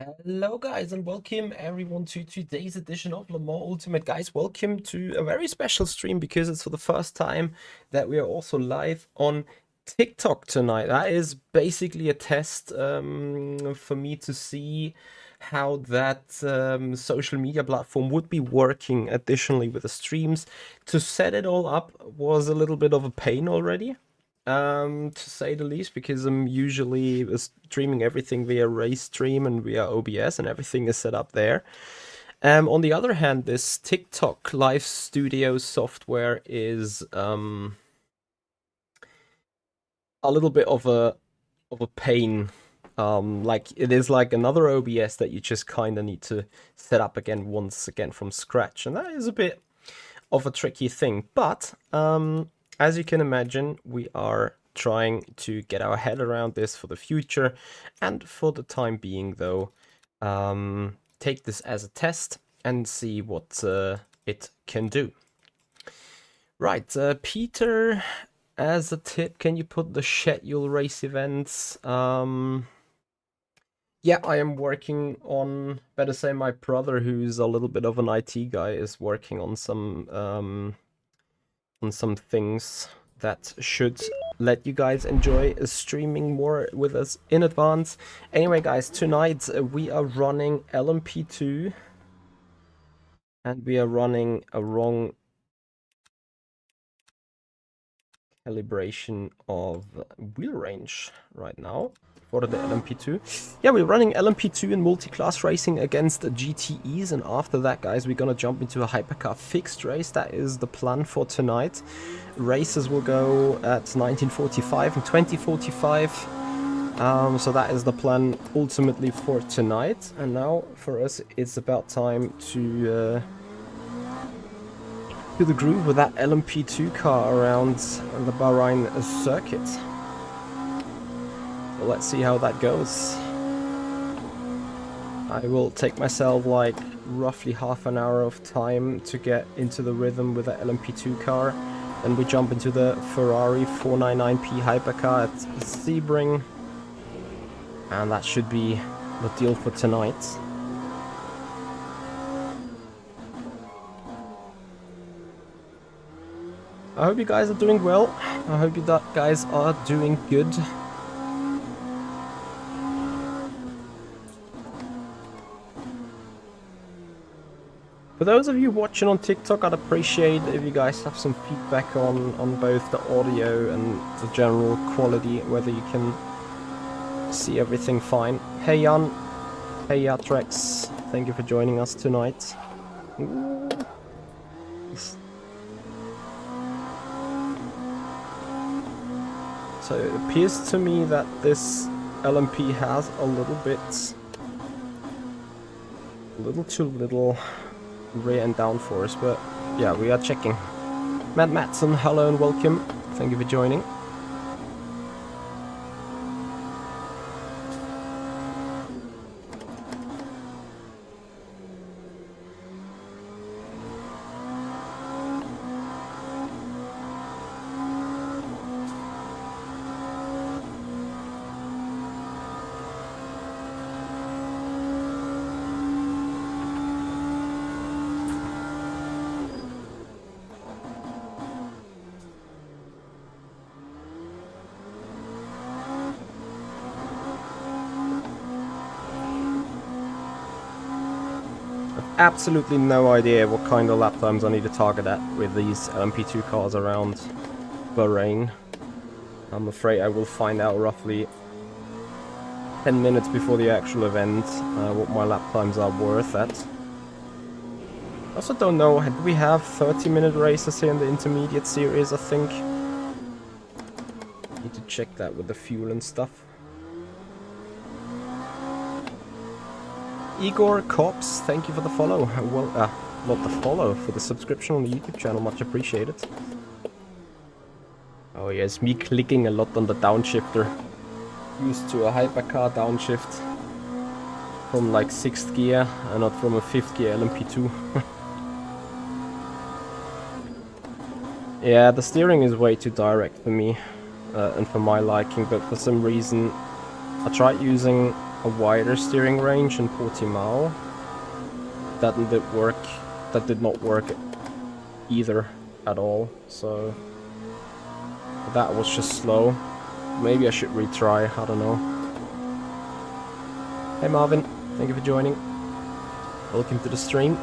Hello guys and welcome everyone to today's edition of Le Mans Ultimate. Guys, welcome to a very special stream because it's for the first time that we are also live on TikTok tonight. That is basically a test for me to see how that social media platform would be working additionally with the streams. To set it all up was a little bit of a pain already, to say the least, because I'm usually streaming everything via Race Stream and via OBS, and everything is set up there. On the other hand, this TikTok Live Studio software is a little bit of a pain. Like it is like another OBS that you just kind of need to set up again once again from scratch, and that is a bit of a tricky thing. But as you can imagine, we are trying to get our head around this for the future, and for the time being though, take this as a test and see what it can do. Right, Peter, as a tip, can you put the schedule race events? Yeah, I am working on, better say my brother, who's a little bit of an IT guy, is working on some things that should let you guys enjoy streaming more with us in advance. Anyway, guys, tonight we are running LMP2 and we are running a wrong calibration of wheel range right now for the LMP2. Yeah, we're running LMP2 in multi-class racing against the GTEs, and after that, guys, we're gonna jump into a hypercar fixed race. That is the plan for tonight. Races will go at 1945 and 2045. So that is the plan ultimately for tonight. And now for us, it's about time to the groove with that LMP2 car around the Bahrain circuit. So let's see how that goes. I will take myself like roughly half an hour of time to get into the rhythm with the LMP2 car. Then we jump into the Ferrari 499P Hypercar at Sebring. And that should be the deal for tonight. I hope you guys are doing well. I hope you guys are doing good. For those of you watching on TikTok, I'd appreciate if you guys have some feedback on both the audio and the general quality, whether you can see everything fine. Hey Jan, hey Yatrex, thank you for joining us tonight. Ooh. So it appears to me that this LMP has a little too little rear and downforce, but yeah, we are checking. Matt Matson, hello and welcome. Thank you for joining. Absolutely no idea what kind of lap times I need to target at with these LMP2 cars around Bahrain. I'm afraid I will find out roughly 10 minutes before the actual event what my lap times are worth at. I also don't know, do we have 30-minute races here in the intermediate series, I think? Need to check that with the fuel and stuff. Igor Cops, thank you for the follow. Well, not the follow, for the subscription on the YouTube channel, much appreciated. Oh yes, me clicking a lot on the downshifter. Used to a hypercar downshift from like 6th gear and not from a 5th gear LMP2. Yeah, the steering is way too direct for me and for my liking, but for some reason I tried using a wider steering range in Portimao. That did not work either at all, so that was just slow. Maybe I should retry, I don't know. Hey Marvin, thank you for joining. Welcome to the stream.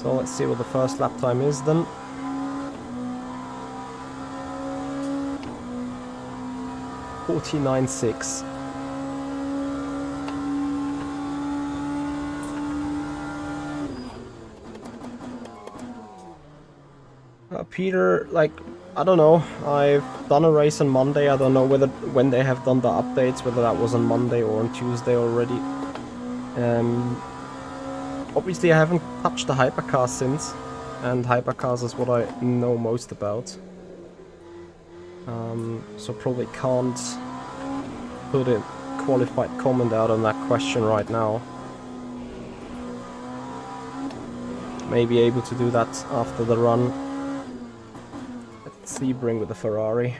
So let's see what the first lap time is then. 49.6. Peter, like, I don't know. I've done a race on Monday. I don't know when they have done the updates, whether that was on Monday or on Tuesday already. Obviously I haven't touched the Hypercars since, and Hypercars is what I know most about. So probably can't put a qualified comment out on that question right now. Maybe able to do that after the run at Sebring with the Ferrari.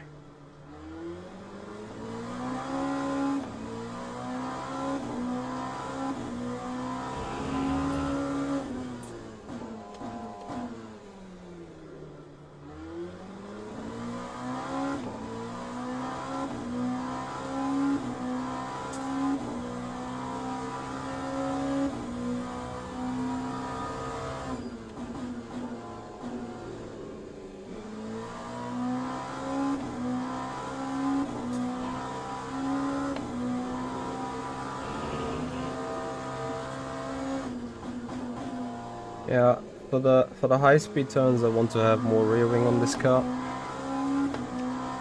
Yeah, for the high speed turns I want to have more rear wing on this car.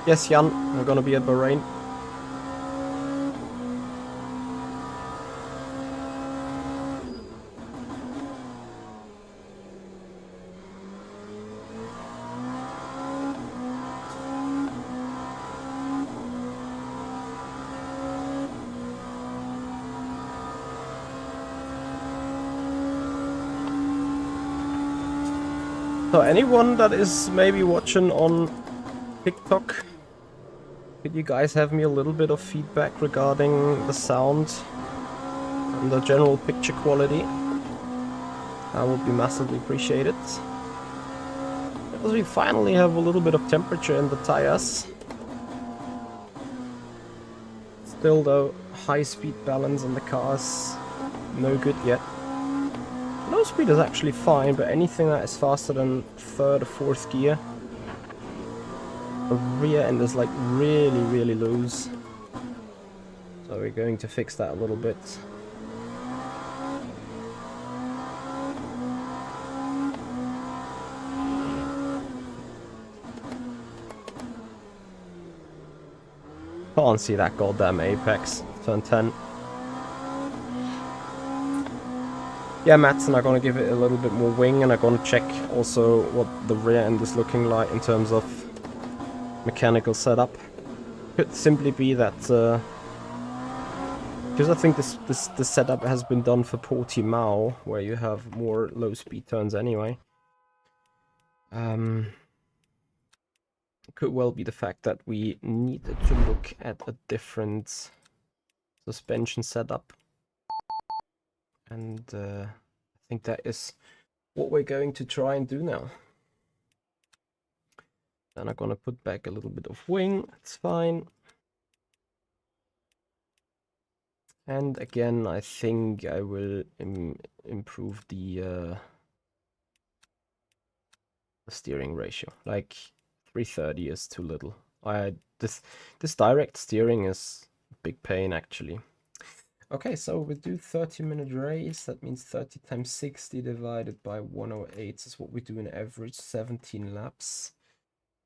Yes, Jan, I'm gonna be at Bahrain. So anyone that is maybe watching on TikTok, could you guys have me a little bit of feedback regarding the sound and the general picture quality? That would be massively appreciated. Because we finally have a little bit of temperature in the tires. Still though, high speed balance on the cars, no good yet. Low speed is actually fine, but anything that is faster than third or fourth gear, the rear end is like really loose. So we're going to fix that a little bit. Can't see that goddamn apex. Turn 10. Yeah, Matson, I'm gonna give it a little bit more wing, and I'm gonna check also what the rear end is looking like in terms of mechanical setup. Could simply be that because I think this setup has been done for Portimao, where you have more low speed turns anyway. Could well be the fact that we needed to look at a different suspension setup. And I think that is what we're going to try and do now. Then I'm gonna put back a little bit of wing, that's fine. And again, I think I will improve the steering ratio. Like 330 is too little. This direct steering is a big pain actually. Okay, so we do 30-minute race. That means 30 times 60 divided by 108 is what we do in average, 17 laps.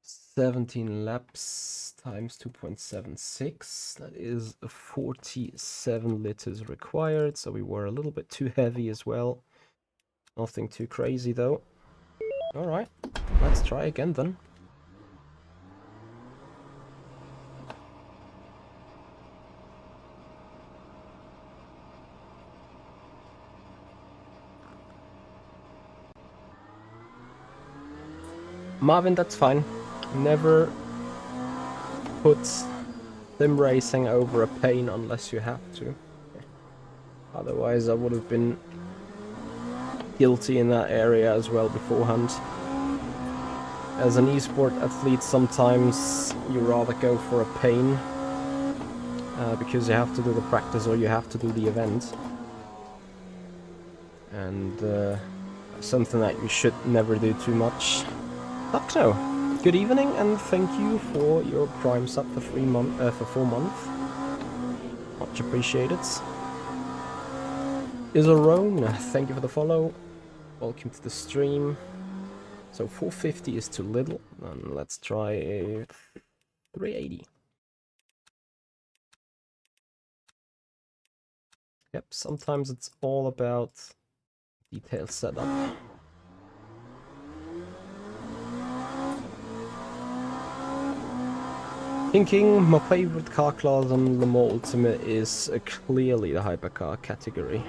17 laps times 2.76. That is 47 liters required. So we were a little bit too heavy as well. Nothing too crazy though. All right, let's try again then. Marvin, that's fine. Never put Simracing over a pain unless you have to. Otherwise, I would have been guilty in that area as well beforehand. As an esport athlete, sometimes you rather go for a pain because you have to do the practice or you have to do the event. And something that you should never do too much. Takno, good evening and thank you for your Prime sub for 4 months. Much appreciated. Isarone, thank you for the follow. Welcome to the stream. So 450 is too little, and let's try a 380. Yep, sometimes it's all about detailed setup. Thinking my favorite car class on Le Mans Ultimate is clearly the Hypercar category.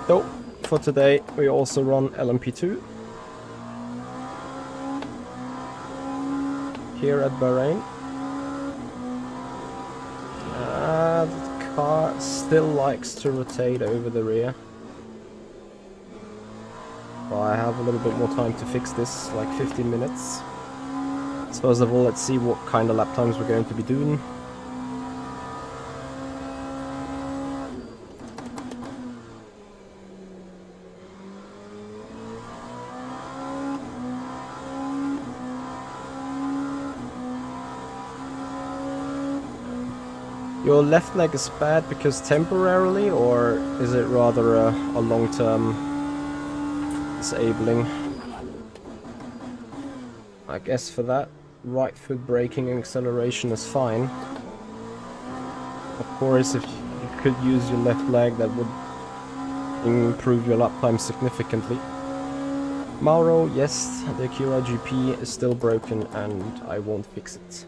So, for today we also run LMP2 here at Bahrain. The car still likes to rotate over the rear. Well, I have a little bit more time to fix this, like 15 minutes. So first of all, let's see what kind of lap times we're going to be doing. Your left leg is bad because temporarily, or is it rather a long-term disabling? I guess for that, right foot braking and acceleration is fine. Of course, if you could use your left leg, that would improve your lap time significantly. Mauro, yes, the Acura GP is still broken and I won't fix it.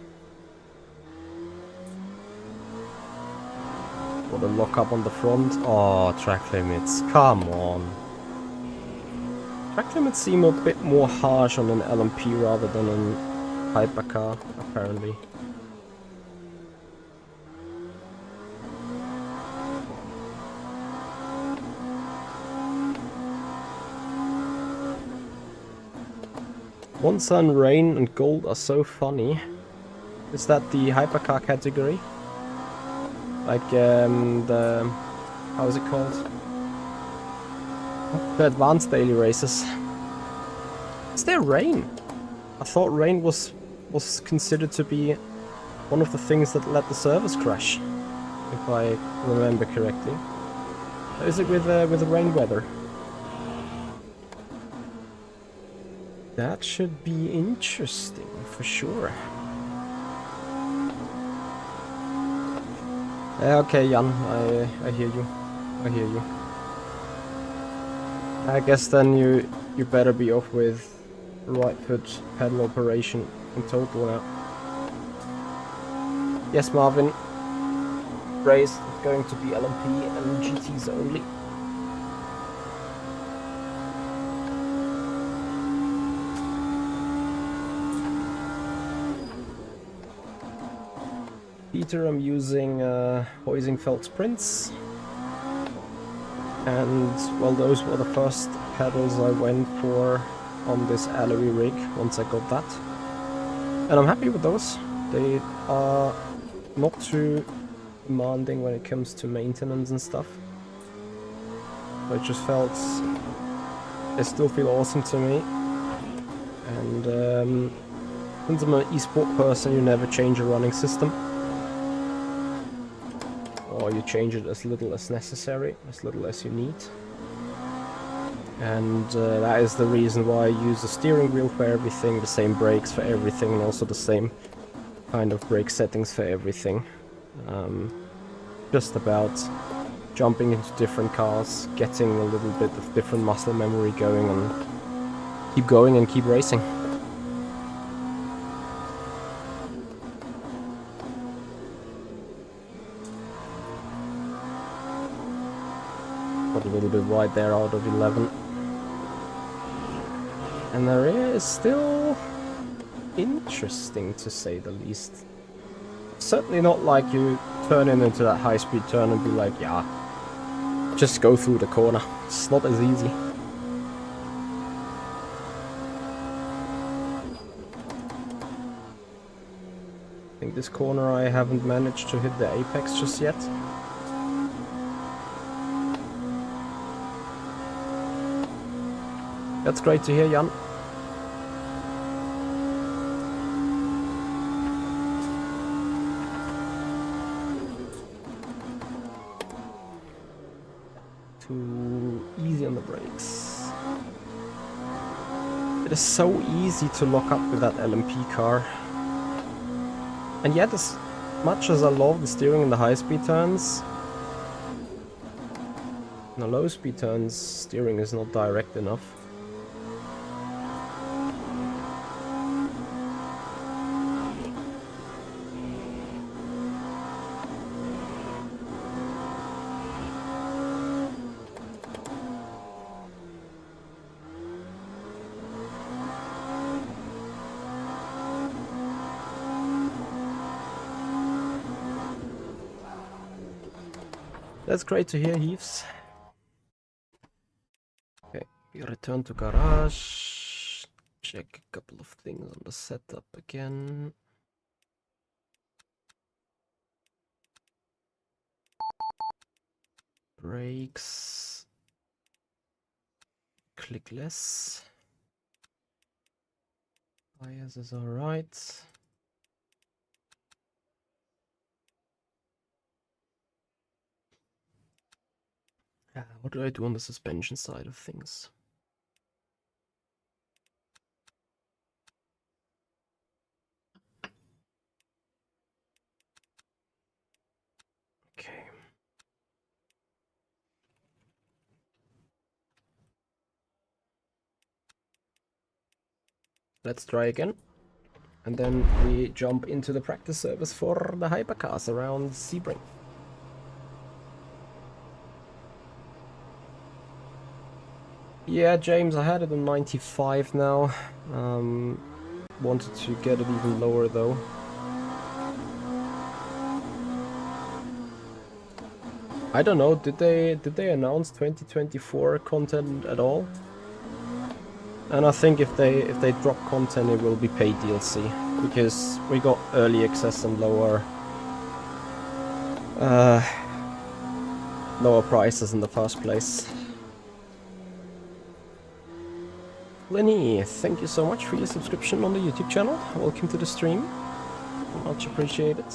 What a lock up on the front. Oh, track limits. Come on. Track limits seem a bit more harsh on an LMP rather than an Hypercar, apparently. One Sun, Rain and Gold are so funny. Is that the Hypercar category? Like the, how is it called? The advanced daily races. Is there rain? I thought rain was considered to be one of the things that let the servers crash, if I remember correctly. How is it with the rain weather? That should be interesting for sure. Okay, Jan, I hear you. I hear you. I guess then you better be off with right foot pedal operation in total now. Yes, Marvin. Race is going to be LMP and GTs only. Peter, I'm using Heusingfeld Sprints, and well, those were the first pedals I went for on this alloy rig once I got that, and I'm happy with those. They are not too demanding when it comes to maintenance and stuff. I just felt they still feel awesome to me, and since I'm an esport person, you never change a running system. Or you change it as little as necessary, as little as you need. And that is the reason why I use the steering wheel for everything, the same brakes for everything, and also the same kind of brake settings for everything. Just about jumping into different cars, getting a little bit of different muscle memory going, and keep racing. Got a little bit wide there out of 11. And the rear is still interesting, to say the least. Certainly not like you turn into that high-speed turn and be like, yeah, just go through the corner. It's not as easy. I think this corner I haven't managed to hit the apex just yet. That's great to hear, Jan. Too easy on the brakes. It is so easy to lock up with that LMP car. And yet, as much as I love the steering in the high-speed turns, in the low-speed turns, steering is not direct enough. That's great to hear, Heaves. Okay, we return to garage. Check a couple of things on the setup again. Brakes. Click less. Tires is alright. What do I do on the suspension side of things? Okay. Let's try again. And then we jump into the practice service for the Hypercars around Sebring. Yeah, James, I had it on 95 now. Wanted to get it even lower though. I don't know, did they announce 2024 content at all? And I think if they drop content, it will be paid DLC, because we got early access and lower prices in the first place. Lenny, thank you so much for your subscription on the YouTube channel. Welcome to the stream. Much appreciated.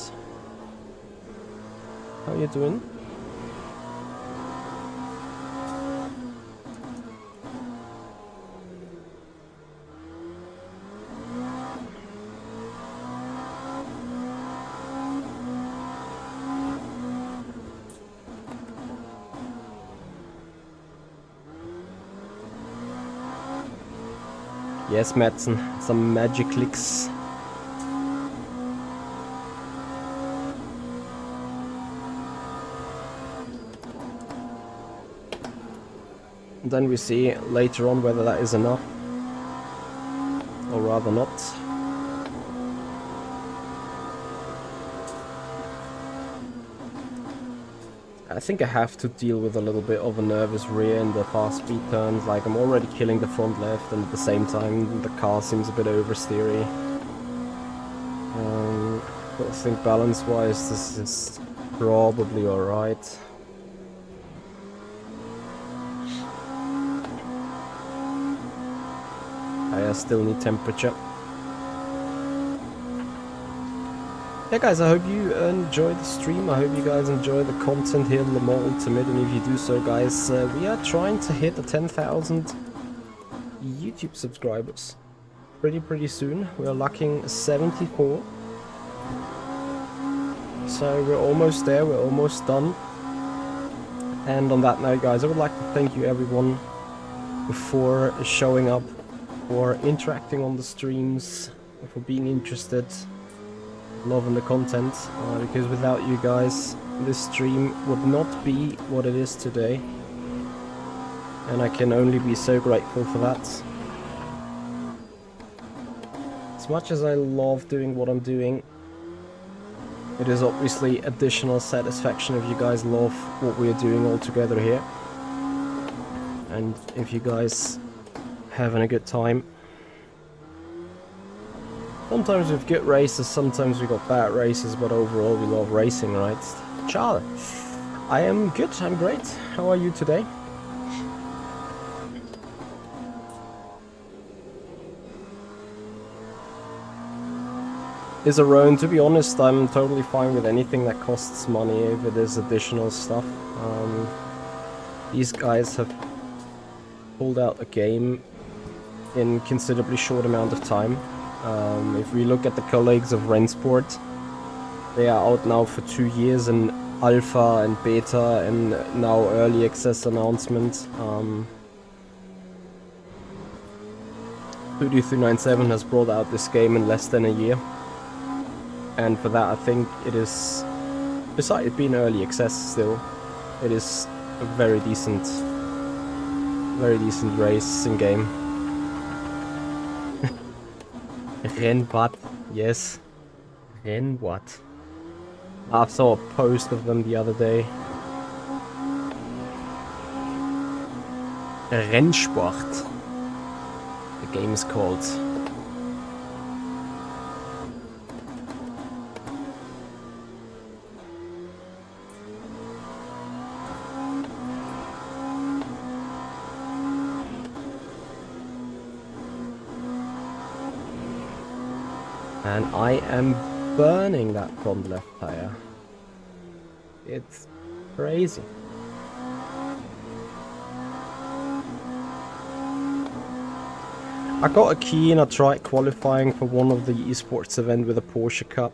How you doing? Yes, Madsen, some magic clicks. And then we see later on whether that is enough, or rather not. I think I have to deal with a little bit of a nervous rear in the fast speed turns. Like, I'm already killing the front left, and at the same time the car seems a bit oversteery. But I think balance-wise this is probably alright. I still need temperature. Yeah guys, I hope you enjoyed the stream. I hope you guys enjoy the content here in Le Mans Ultimate, and if you do so guys, we are trying to hit the 10,000 YouTube subscribers pretty soon. We are lacking 74. So we're almost there, we're almost done. And on that note guys, I would like to thank you everyone for showing up, for interacting on the streams, for being interested, loving the content, because without you guys this stream would not be what it is today. and I can only be so grateful for that. As much as I love doing what I'm doing, it is obviously additional satisfaction if you guys love what we're doing all together here. And if you guys having a good time. Sometimes we've good races, sometimes we got bad races, but overall we love racing, right? Charlie, I am good, I'm great. How are you today? Is a Roan, to be honest, I'm totally fine with anything that costs money if it is additional stuff. These guys have pulled out a game in considerably short amount of time. If we look at the colleagues of Rensport, they are out now for 2 years in alpha and beta and now early access announcement. 32397 has brought out this game in less than a year. And for that, I think it is, besides it being early access still, it is a very decent racing game. Renbad, yes. Renbad. I saw a post of them the other day. Rennsport. The game is called. And I am burning that front left tire. It's crazy. I got a key and I tried qualifying for one of the esports event with a Porsche Cup,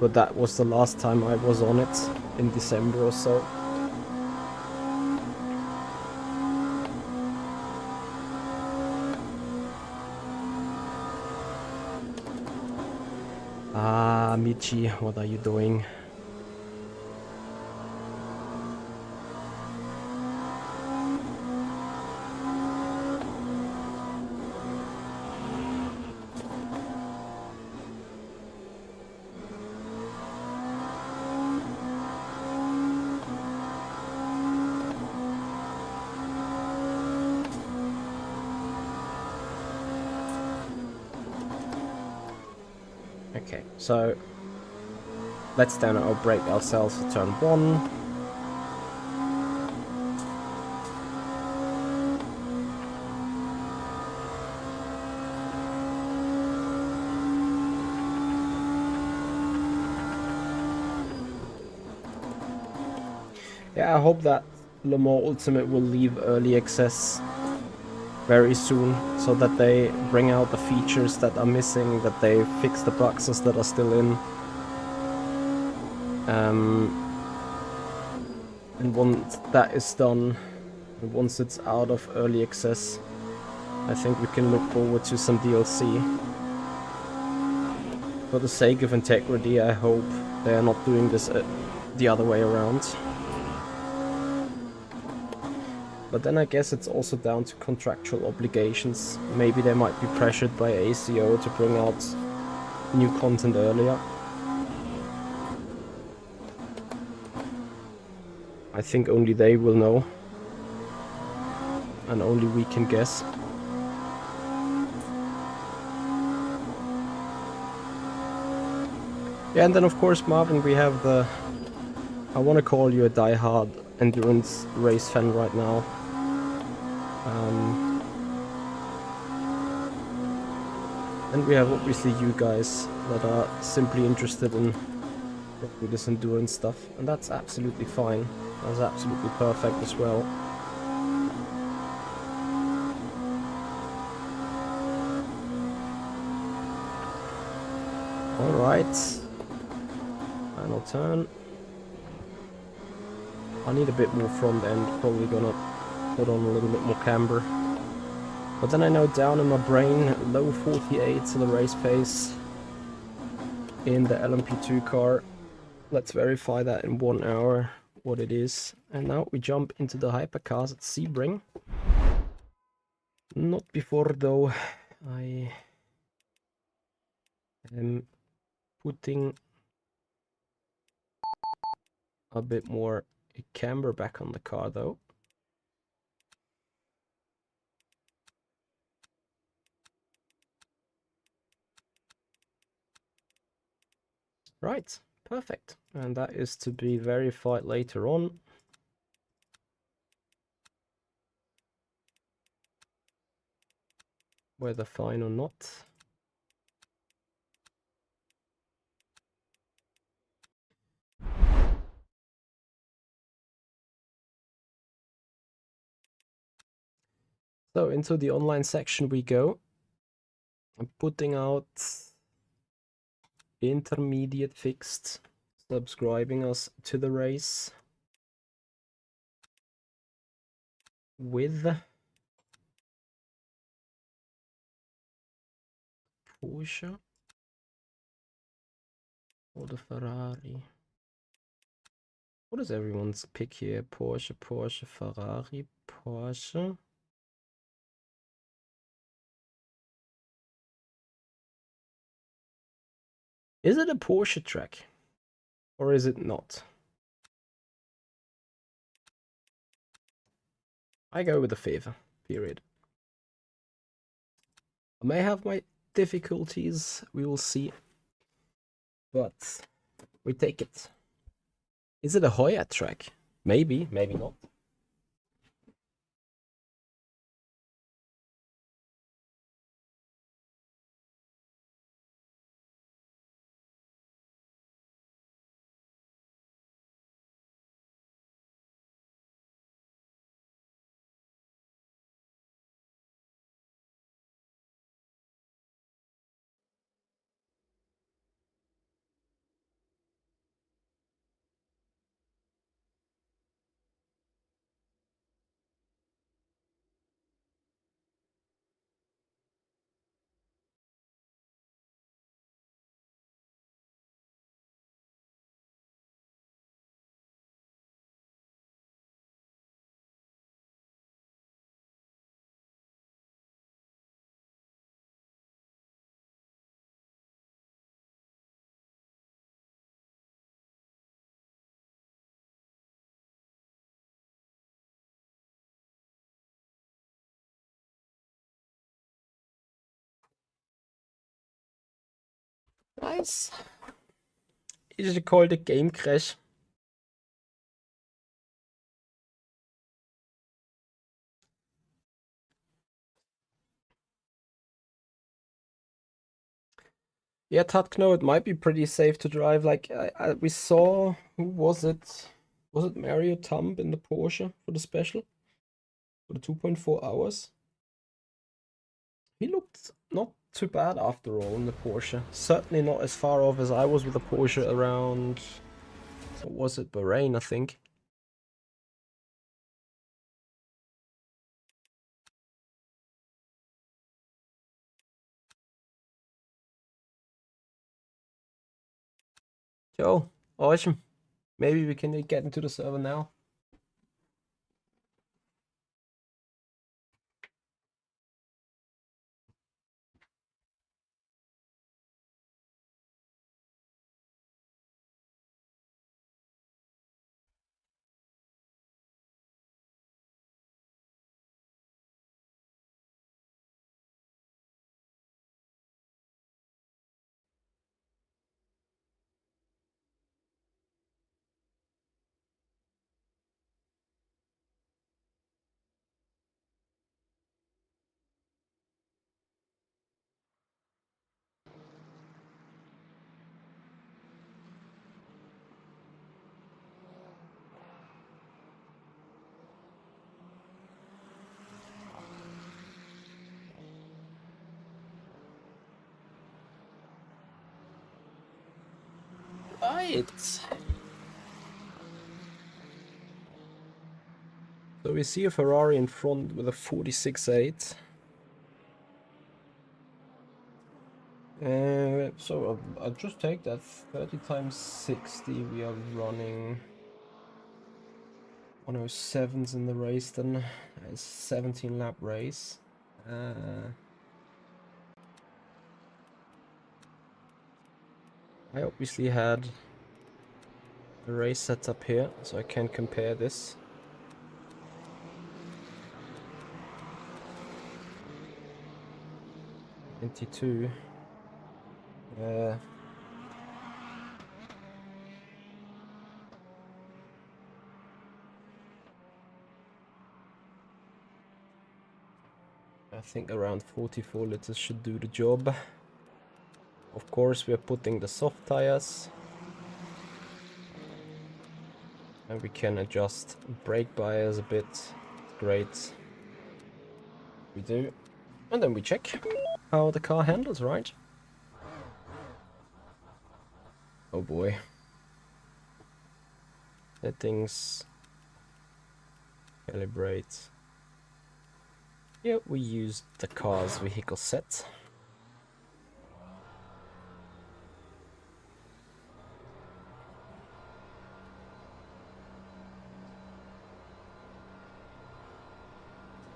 but that was the last time I was on it in December or so. Ah, Michi, what are you doing? Okay, so let's down our brake ourselves for turn 1. Yeah, I hope that Le Mans Ultimate will leave early access very soon, so that they bring out the features that are missing, that they fix the bugs that are still in. And once that is done, and once it's out of early access, I think we can look forward to some DLC. For the sake of integrity, I hope they are not doing this the other way around. But then I guess it's also down to contractual obligations. Maybe they might be pressured by ACO to bring out new content earlier. I think only they will know. And only we can guess. Yeah, and then of course, Marvin, we have the... I want to call you a die-hard endurance race fan right now. And we have obviously you guys that are simply interested in this endurance stuff, and that's absolutely fine. That's absolutely perfect as well. Alright, final turn. I need a bit more front end, probably gonna put on a little bit more camber. But then I know down in my brain, low 48 to the race pace in the LMP2 car. Let's verify that in 1 hour, what it is. And now we jump into the Hypercars at Sebring. Not before though. I am putting a bit more camber back on the car though. Right, perfect. And that is to be verified later on. Whether fine or not. So into the online section we go. I'm putting out intermediate fixed, subscribing us to the race with Porsche or the Ferrari. What is everyone's pick here? Porsche, Porsche, Ferrari, Porsche. Is it a Porsche track? Or is it not? I go with the favor, period. I may have my difficulties, we will see. But we take it. Is it a Hoya track? Maybe, maybe not. Nice. Is it called a game crash? Yeah, Tatkno, it might be pretty safe to drive. Like we saw, who was it? Was it Mario Tumb in the Porsche for the special? For the 2.4 hours? He looked not too bad after all in the Porsche. Certainly not as far off as I was with the Porsche around, what was it, Bahrain, I think. So, awesome. Maybe we can get into the server now. Right. So we see a Ferrari in front with a 46.8. So I'll just take that 30 times 60. We are running 107s in the race then. A 17 lap race. I obviously had a race setup here, so I can compare this. '22. I think around 44 liters should do the job. Of course, we are putting the soft tires. And we can adjust brake bias a bit. Great. We do. And then we check how the car handles, right? Oh boy. Settings. Calibrate. Yeah, we use the car's vehicle set.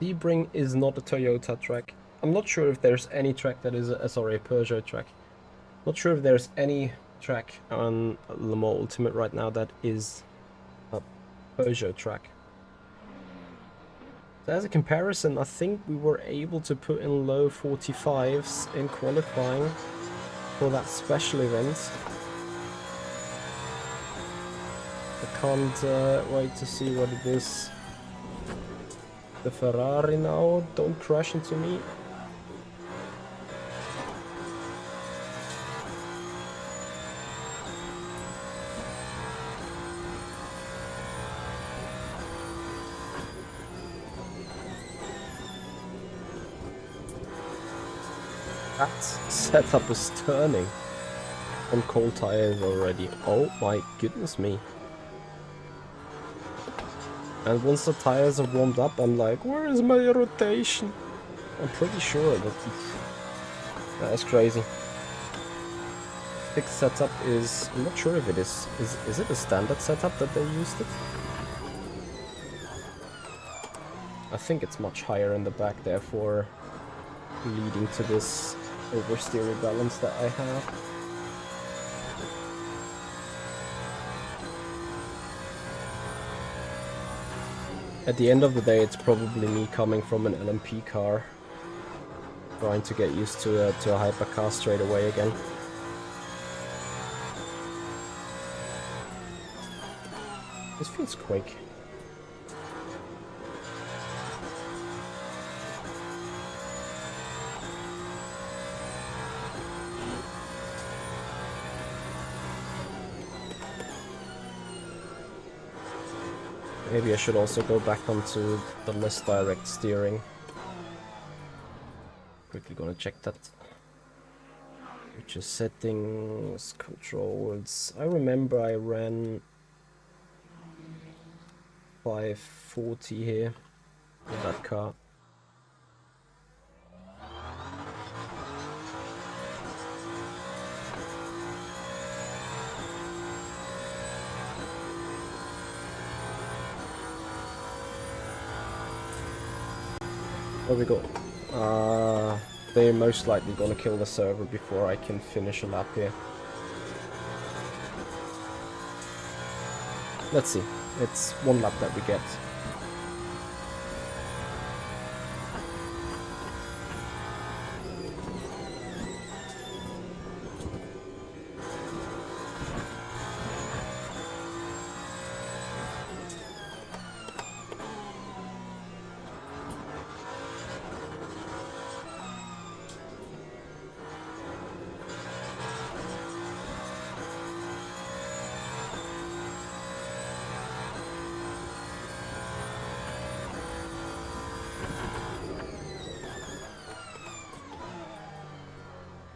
Sebring is not a Toyota track. I'm not sure if there's any track that is a Peugeot track. Not sure if there's any track on Le Mans Ultimate right now that is a Peugeot track. So as a comparison, I think we were able to put in low 45s in qualifying for that special event. I can't wait to see what it is. The Ferrari now, don't crash into me. That setup is turning on cold tires already. Oh my goodness me. And once the tires are warmed up, I'm like, where is my rotation? I'm pretty sure that is crazy. Fixed setup is, I'm not sure if it is it a standard setup that they used it? I think it's much higher in the back, therefore leading to this oversteer rebalance that I have. At the end of the day, it's probably me coming from an LMP car, trying to get used to a hypercar straight away again. This feels quick. Maybe I should also go back onto the less direct steering. Quickly gonna check that. Which is settings, controls. I remember I ran 540 here with that car. Where we go? They're most likely gonna kill the server before I can finish a lap here. Let's see. It's one lap that we get.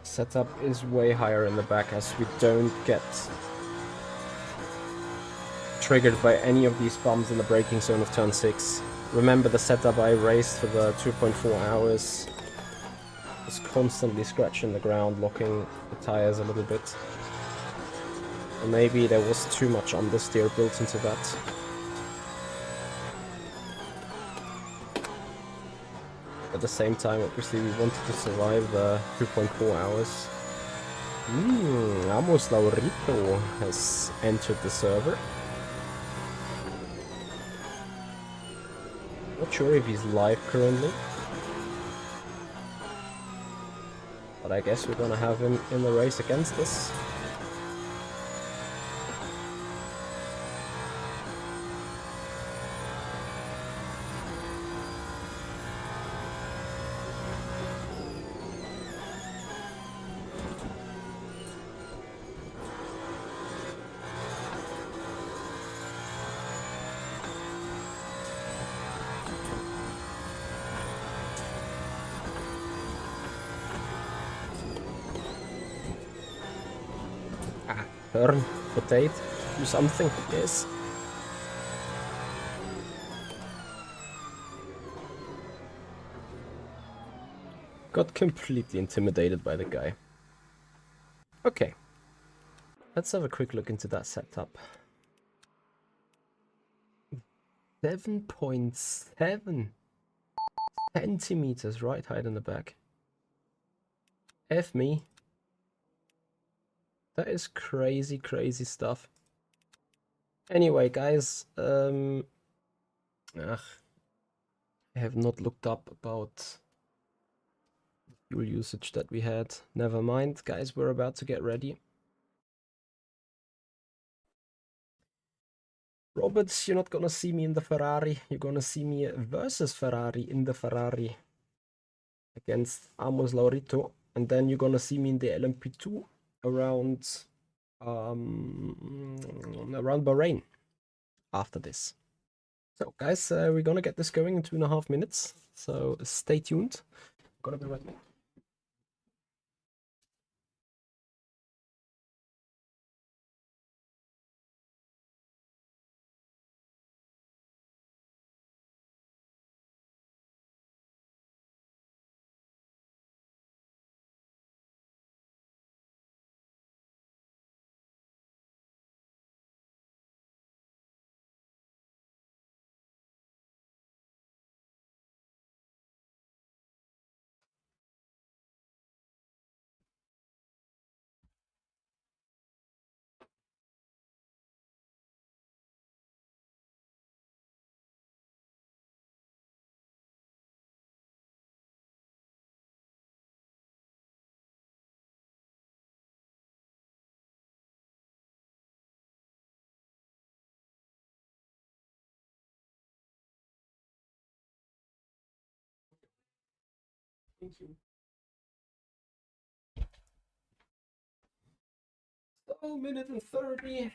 Setup is way higher in the back as we don't get triggered by any of these bumps in the braking zone of turn 6. Remember the setup I raced for the 2.4 hours was constantly scratching the ground, locking the tires a little bit. And maybe there was too much understeer built into that. At the same time, obviously, we wanted to survive the 2.4 hours. Amos Laurito has entered the server. Not sure if he's live currently. But I guess we're gonna have him in the race against us. Turn, rotate, do something, yes. Got completely intimidated by the guy. Okay. Let's have a quick look into that setup. 7.7 centimeters right height in the back. F me. That is crazy, crazy stuff. Anyway, guys, I have not looked up about fuel usage that we had. Never mind, guys, we're about to get ready. Roberts, you're not gonna see me in the Ferrari. You're gonna see me versus Ferrari in the Ferrari against Amos Laurito, and then you're gonna see me in the LMP2 around around Bahrain after this. So, guys, we're gonna get this going in 2.5 minutes. So stay tuned. Gonna be right back. Thank you. So, minute and 30.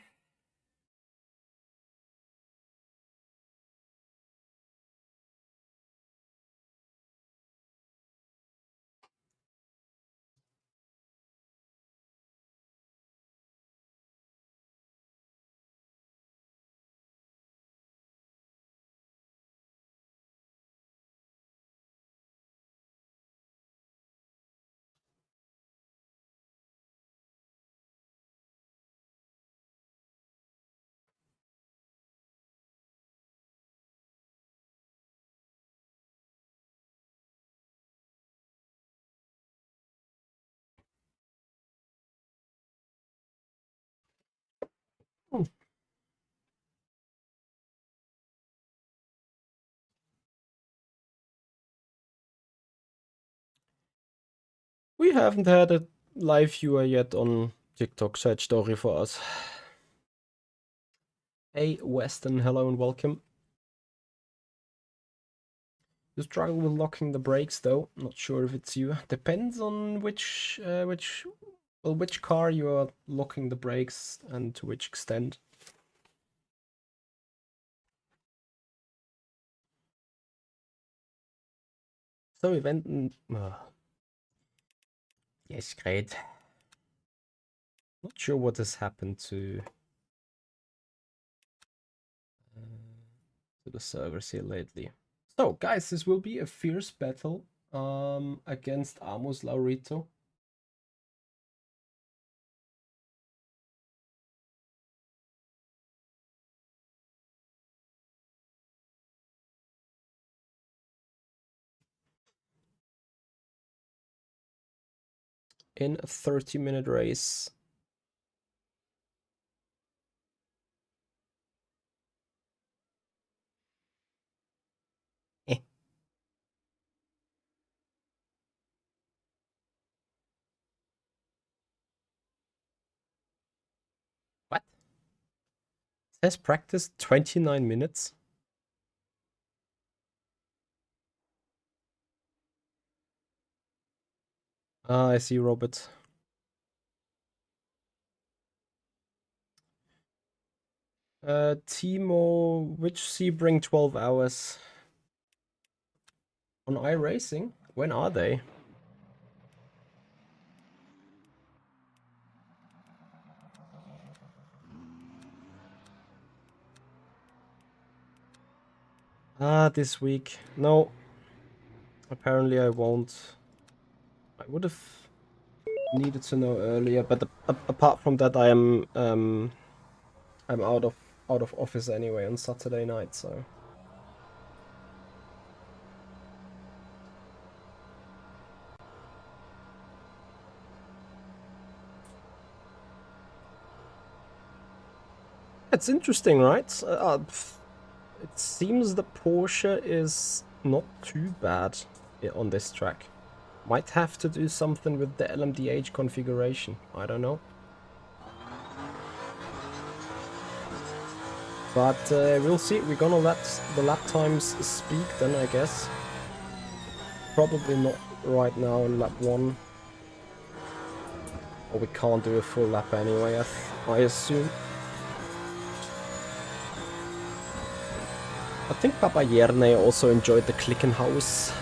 We haven't had a live viewer yet on TikTok. Sad story for us. Hey, Weston, hello and welcome. You struggle with locking the brakes though. Not sure if it's you. Depends on which car you are locking the brakes and to which extent. So event. Yes, great. Not sure what has happened to the servers here lately. So, guys, this will be a fierce battle against Amos Laurito. in a 30-minute race. Eh. What? It says practice 29 minutes. Ah, I see, Robert. Timo, which Sebring 12 hours? On iRacing? When are they? Ah, this week. No, apparently I won't. I would have needed to know earlier, but apart from that, I'm out of office anyway on Saturday night, so. It's interesting, right? It seems the Porsche is not too bad on this track. Might have to do something with the LMDH configuration. I don't know. But we'll see. We're gonna let the lap times speak then, I guess. Probably not right now in lap 1. Or we can't do a full lap anyway, I assume. I think Papa Yerne also enjoyed the Klickenhaus,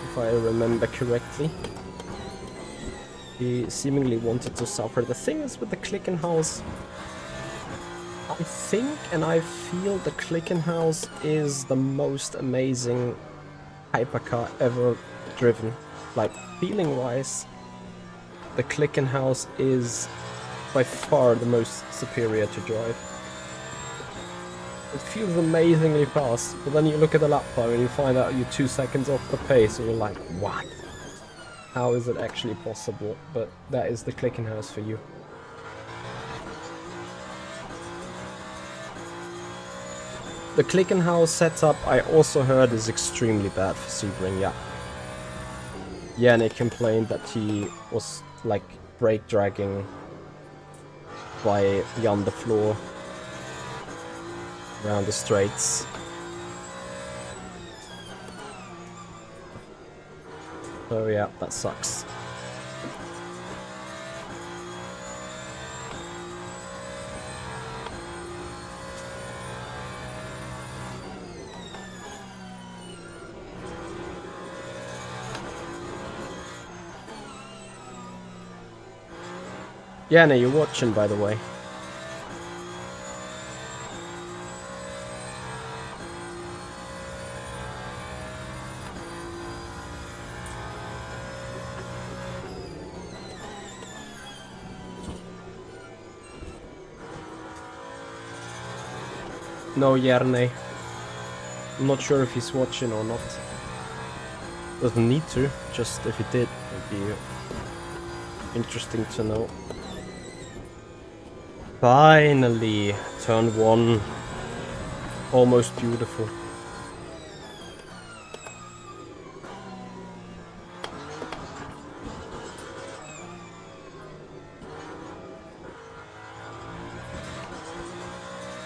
if I remember correctly. He seemingly wanted to suffer. The thing is with the Klickenhaus, I think and I feel the Klickenhaus is the most amazing hypercar ever driven. Like, feeling-wise, the Klickenhaus is by far the most superior to drive. It feels amazingly fast, but then you look at the lap time and you find out you're 2 seconds off the pace and you're like, what? How is it actually possible? But that is the Klickenhaus for you. The Klickenhaus setup I also heard is extremely bad for Sebring, yeah. Yannick complained that he was like brake dragging by the underfloor around the straights. So yeah, that sucks. Yeah, no, you're watching, by the way. No, Jerne. I'm not sure if he's watching or not. Doesn't need to, just if he did, it'd be interesting to know. Finally, turn 1. Almost beautiful.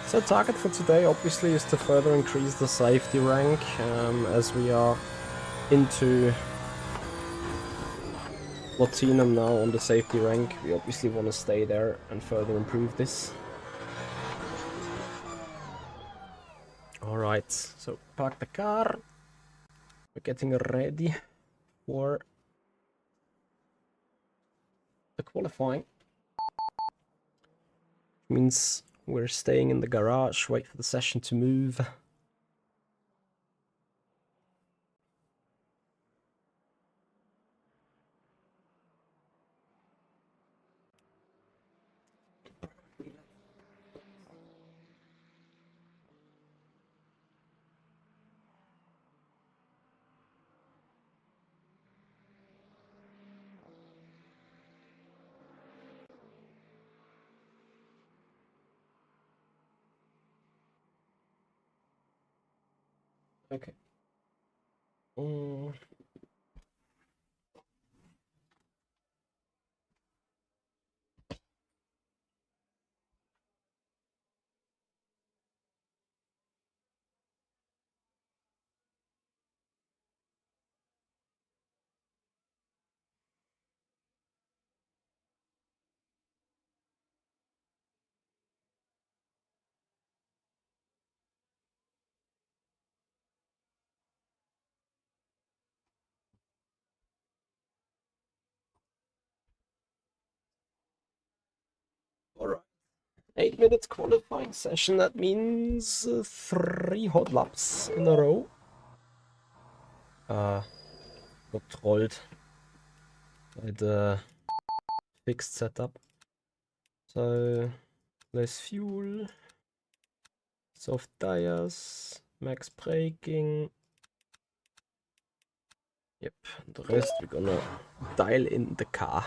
So target for today obviously is to further increase the safety rank, as we are into Platinum now on the safety rank. We obviously want to stay there and further improve this. Alright, so park the car. We're getting ready for the qualifying. Means we're staying in the garage, wait for the session to move. Okay. Mm. All right. 8 minutes qualifying session. That means 3 hot laps in a row. Got trolled by the fixed setup. So less fuel, soft tires, max braking. Yep, the rest we're gonna dial in the car.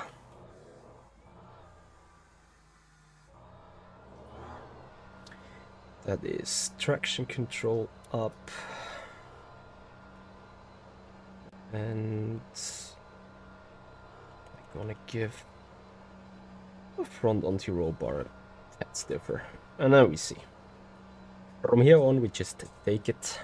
That is traction control up. And we're gonna give a front anti-roll bar a tad stiffer. And now we see. From here on we just take it.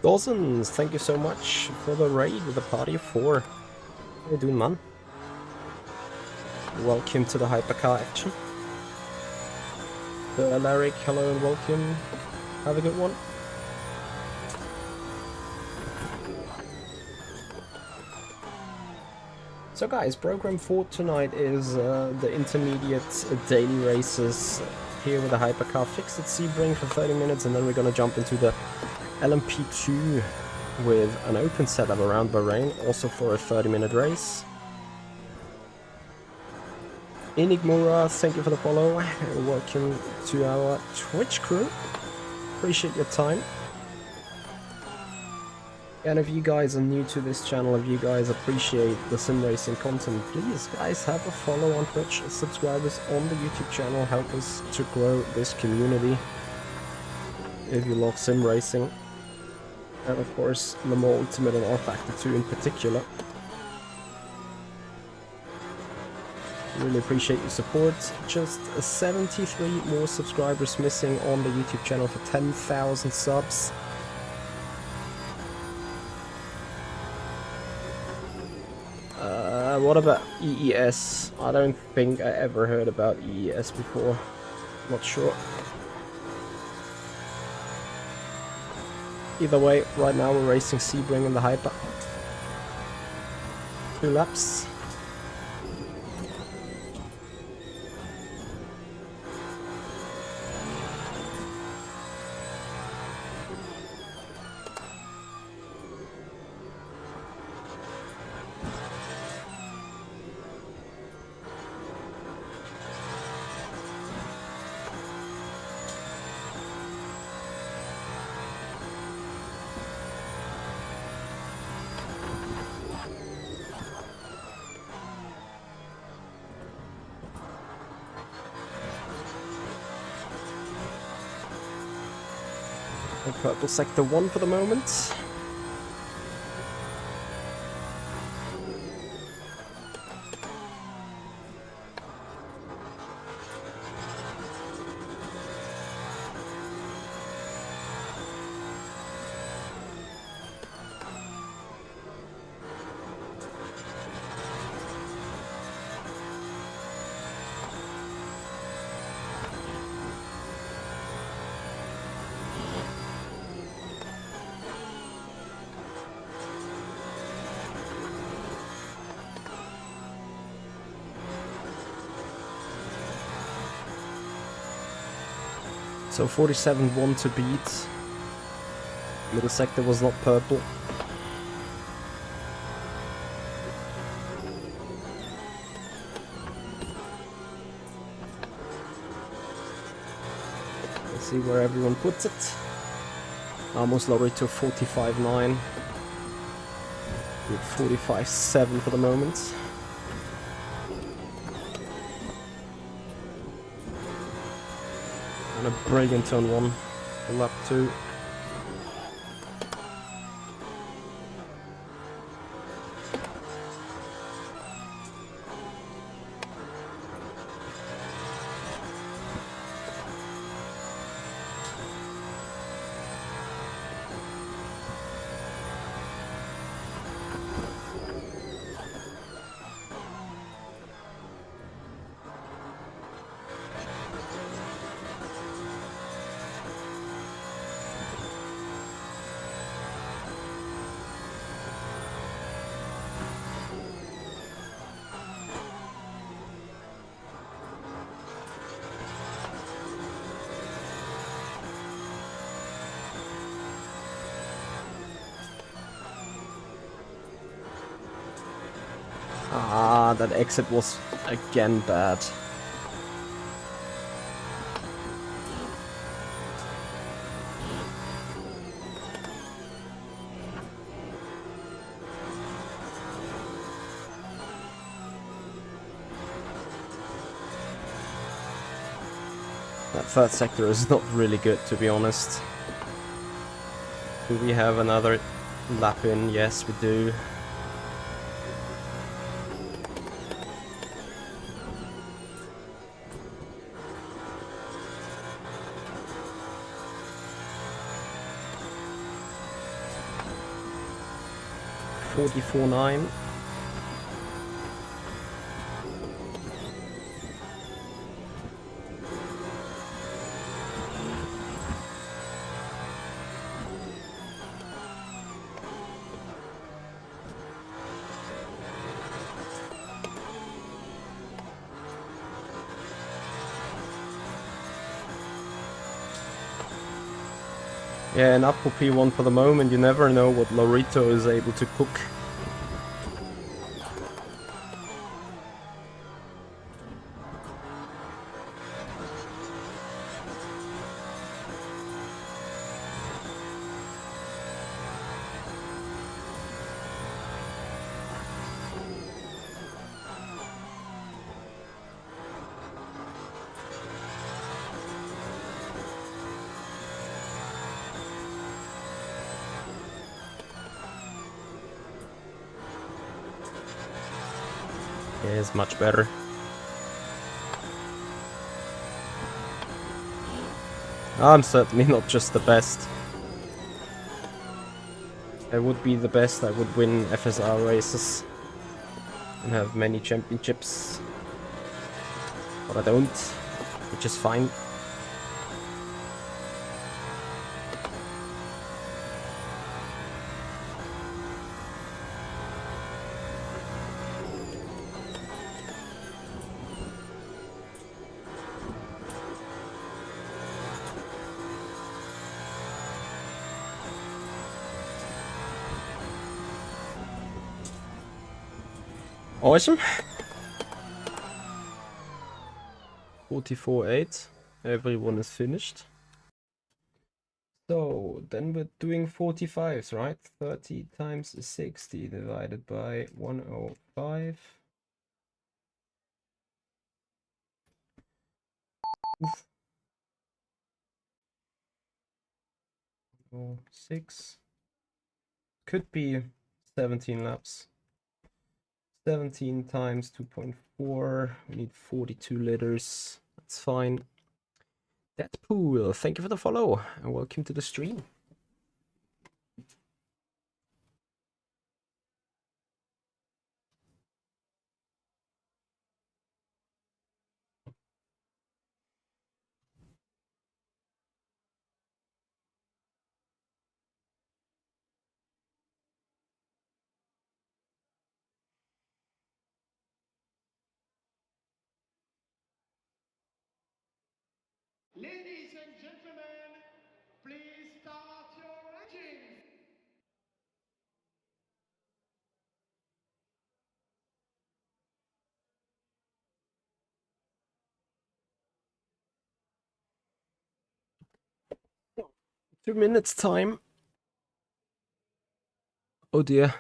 Dawson's, thank you so much for the raid with the party of 4. How you doing, man? Welcome to the Hypercar action. Alaric, hello and welcome. Have a good one. So guys, program for tonight is the intermediate daily races here with the Hypercar fixed at Sebring for 30 minutes, and then we're gonna jump into the LMP2 with an open setup around Bahrain, also for a 30-minute race. Enigmura, thank you for the follow. Welcome to our Twitch crew. Appreciate your time. And if you guys are new to this channel, if you guys appreciate the sim racing content, please guys have a follow on Twitch, subscribers on the YouTube channel, help us to grow this community. If you love sim racing, and of course Le Mans Ultimate and R Factor 2 in particular. Really appreciate your support. Just 73 more subscribers missing on the YouTube channel for 10,000 subs. What about EES? I don't think I ever heard about EES before. Not sure. Either way, right now we're racing Sebring in the Hyper. 2 laps. Purple sector 1 for the moment. So 47.1 to beat. Middle sector was not purple. Let's see where everyone puts it. Almost lowered to 45.9. With 45.7 for the moment. And a brilliant turn 1. Lap 2. Ah, that exit was again bad. That third sector is not really good, to be honest. Do we have another lap in? Yes, we do. $44.9. Yeah, enough for P1 for the moment. You never know what Lorito is able to cook. Yeah, it's much better. I'm certainly not just the best. If I would be the best, I would win FSR races and have many championships. But I don't, which is fine. Awesome. 44.8. Everyone is finished. So then we're doing 45s, right? 30 times 60 divided by 105. Oof. 6. Could be 17 laps. 17 times 2.4. We need 42 liters. That's fine. Deadpool, thank you for the follow and welcome to the stream. Ladies and gentlemen, please start your engines. So, 2 minutes time. Oh dear.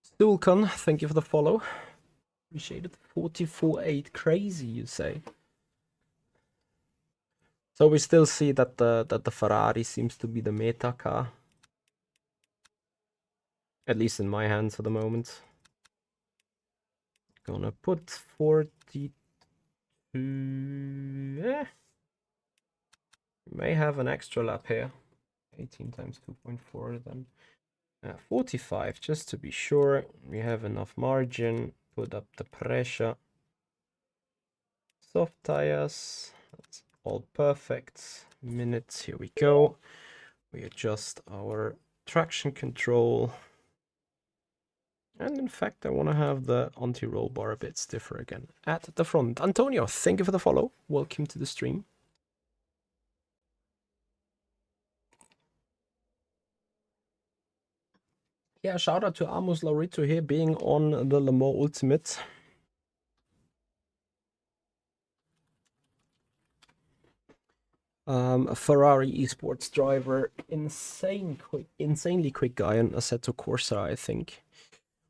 Stoolcon, thank you for the follow. Appreciate it. 44.8, crazy you say. So we still see that the Ferrari seems to be the meta car. At least in my hands for the moment. Gonna put 42. May have an extra lap here. 18 times 2.4 then. 45, just to be sure. We have enough margin. Put up the pressure. Soft tires. That's all perfect. Minutes, here we go. We adjust our traction control. And in fact, I want to have the anti-roll bar a bit stiffer again at the front. Antonio, thank you for the follow. Welcome to the stream. Yeah, shout out to Amos Laurito here being on the Le Mans Ultimate. A Ferrari esports driver, insanely quick guy on Assetto Corsa, I think.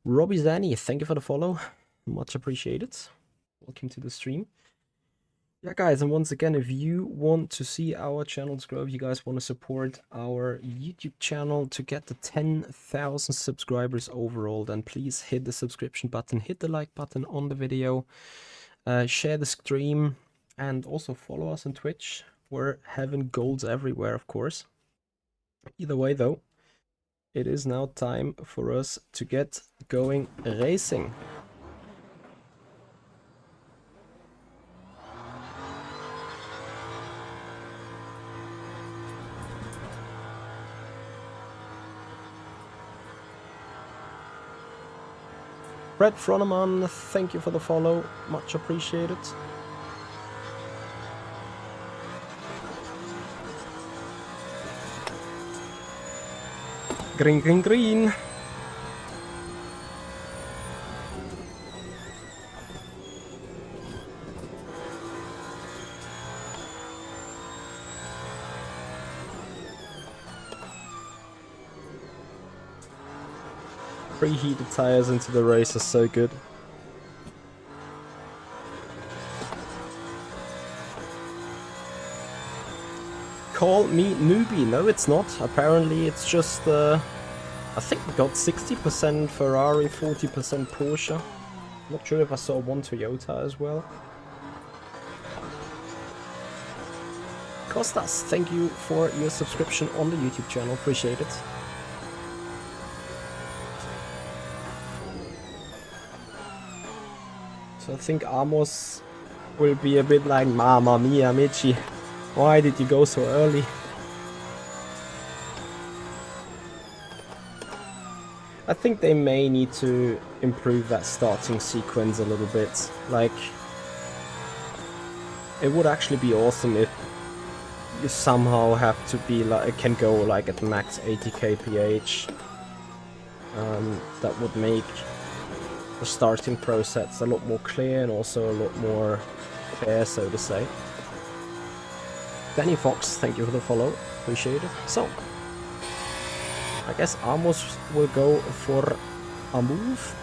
Robbie Zani, thank you for the follow. Much appreciated. Welcome to the stream. Yeah, guys, and once again, if you want to see our channels grow, if you guys want to support our YouTube channel to get to 10,000 subscribers overall, then please hit the subscription button, hit the like button on the video, share the stream, and also follow us on Twitch. We're having goals everywhere, of course. Either way, though, it is now time for us to get going racing. Brett Froneman, thank you for the follow, much appreciated. Green, green, green. Preheated tires into the race are so good. Call me newbie. No, it's not. Apparently, it's just, I think we got 60% Ferrari, 40% Porsche. Not sure if I saw one Toyota as well. Kostas, thank you for your subscription on the YouTube channel. Appreciate it. So I think Amos will be a bit like, Mamma mia, Michi, why did you go so early? I think they may need to improve that starting sequence a little bit. Like, it would actually be awesome if you somehow have to be like, it can go like at max 80 kph. That would make the starting process a lot more clear and also a lot more fair, so to say. Danny Fox, thank you for the follow, appreciate it. So, I guess Amos will go for a move.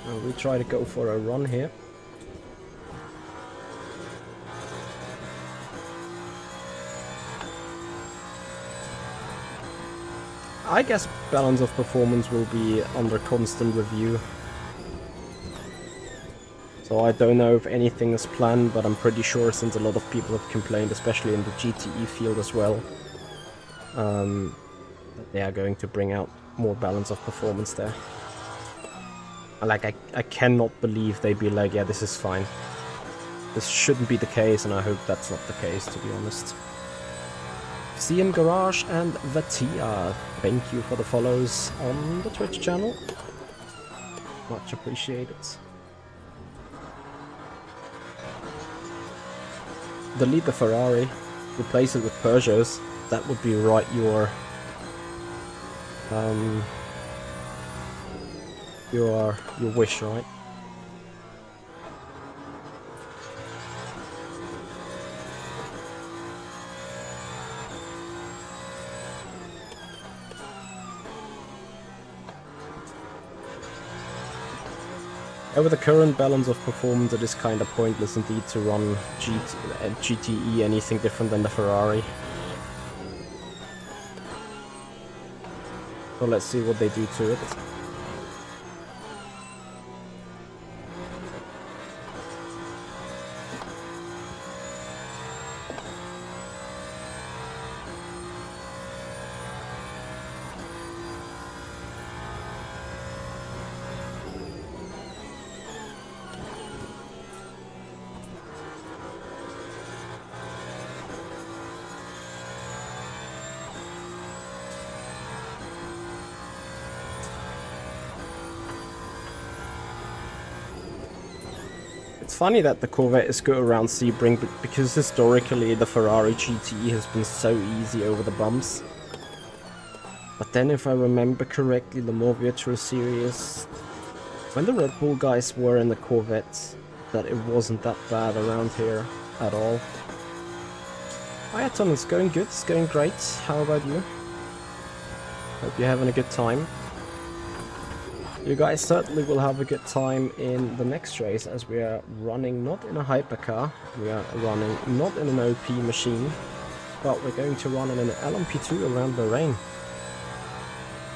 And we try to go for a run here. I guess balance of performance will be under constant review. So I don't know if anything is planned, but I'm pretty sure since a lot of people have complained, especially in the GTE field as well, that they are going to bring out more balance of performance there. Like, I cannot believe they'd be like, yeah, this is fine. This shouldn't be the case, and I hope that's not the case, to be honest. CM Garage and Vatia, thank you for the follows on the Twitch channel. Much appreciated. delete the Ferrari, replace it with Peugeots. That would be right your wish, right? With the current balance of performance, it is kind of pointless indeed to run GTE anything different than the Ferrari. So let's see what they do to it. It's funny that the Corvette is good around Sebring, because historically the Ferrari GTE has been so easy over the bumps. But then if I remember correctly, the more Virtual Series, when the Red Bull guys were in the Corvettes, that it wasn't that bad around here at all. Ayaton, it's going good, it's going great. How about you? Hope you're having a good time. You guys certainly will have a good time in the next race, as we are running not in a hypercar, we are running not in an OP machine, but we're going to run in an LMP2 around Bahrain.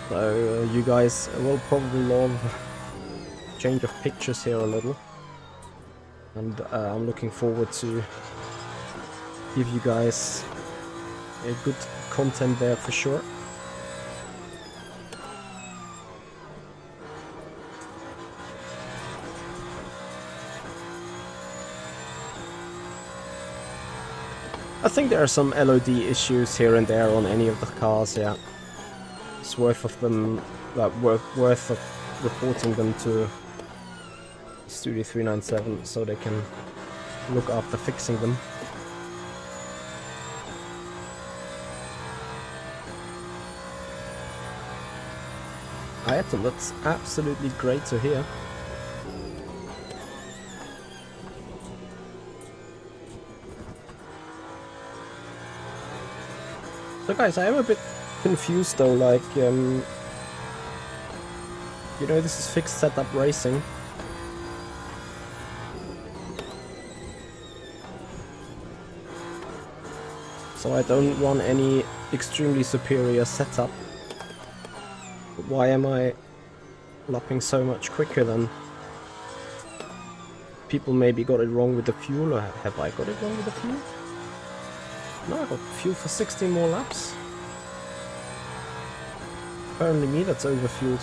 So you guys will probably love change of pictures here a little, and I'm looking forward to give you guys a good content there for sure. I think there are some LOD issues here and there on any of the cars, yeah. It's worth of them, worth of reporting them to Studio 397 so they can look after fixing them. Ayaton, that's absolutely great to hear. So guys, I am a bit confused though, like, you know, this is fixed setup racing. So I don't run any extremely superior setup. But why am I lapping so much quicker than people? Maybe got it wrong with the fuel, or have I got it wrong with the fuel? No, I got fuel for 16 more laps. Apparently me that's overfueled.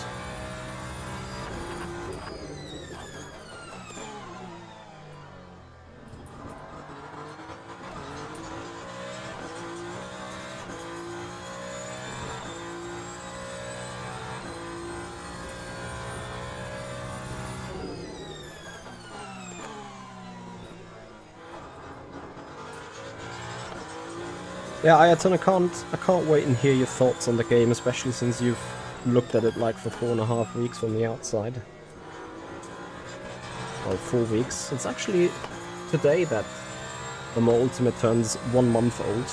Yeah, Ayaton, I can't wait and hear your thoughts on the game, especially since you've looked at it like for 4.5 weeks from the outside. Or 4 weeks. It's actually today that the More Ultimate turns 1 month old.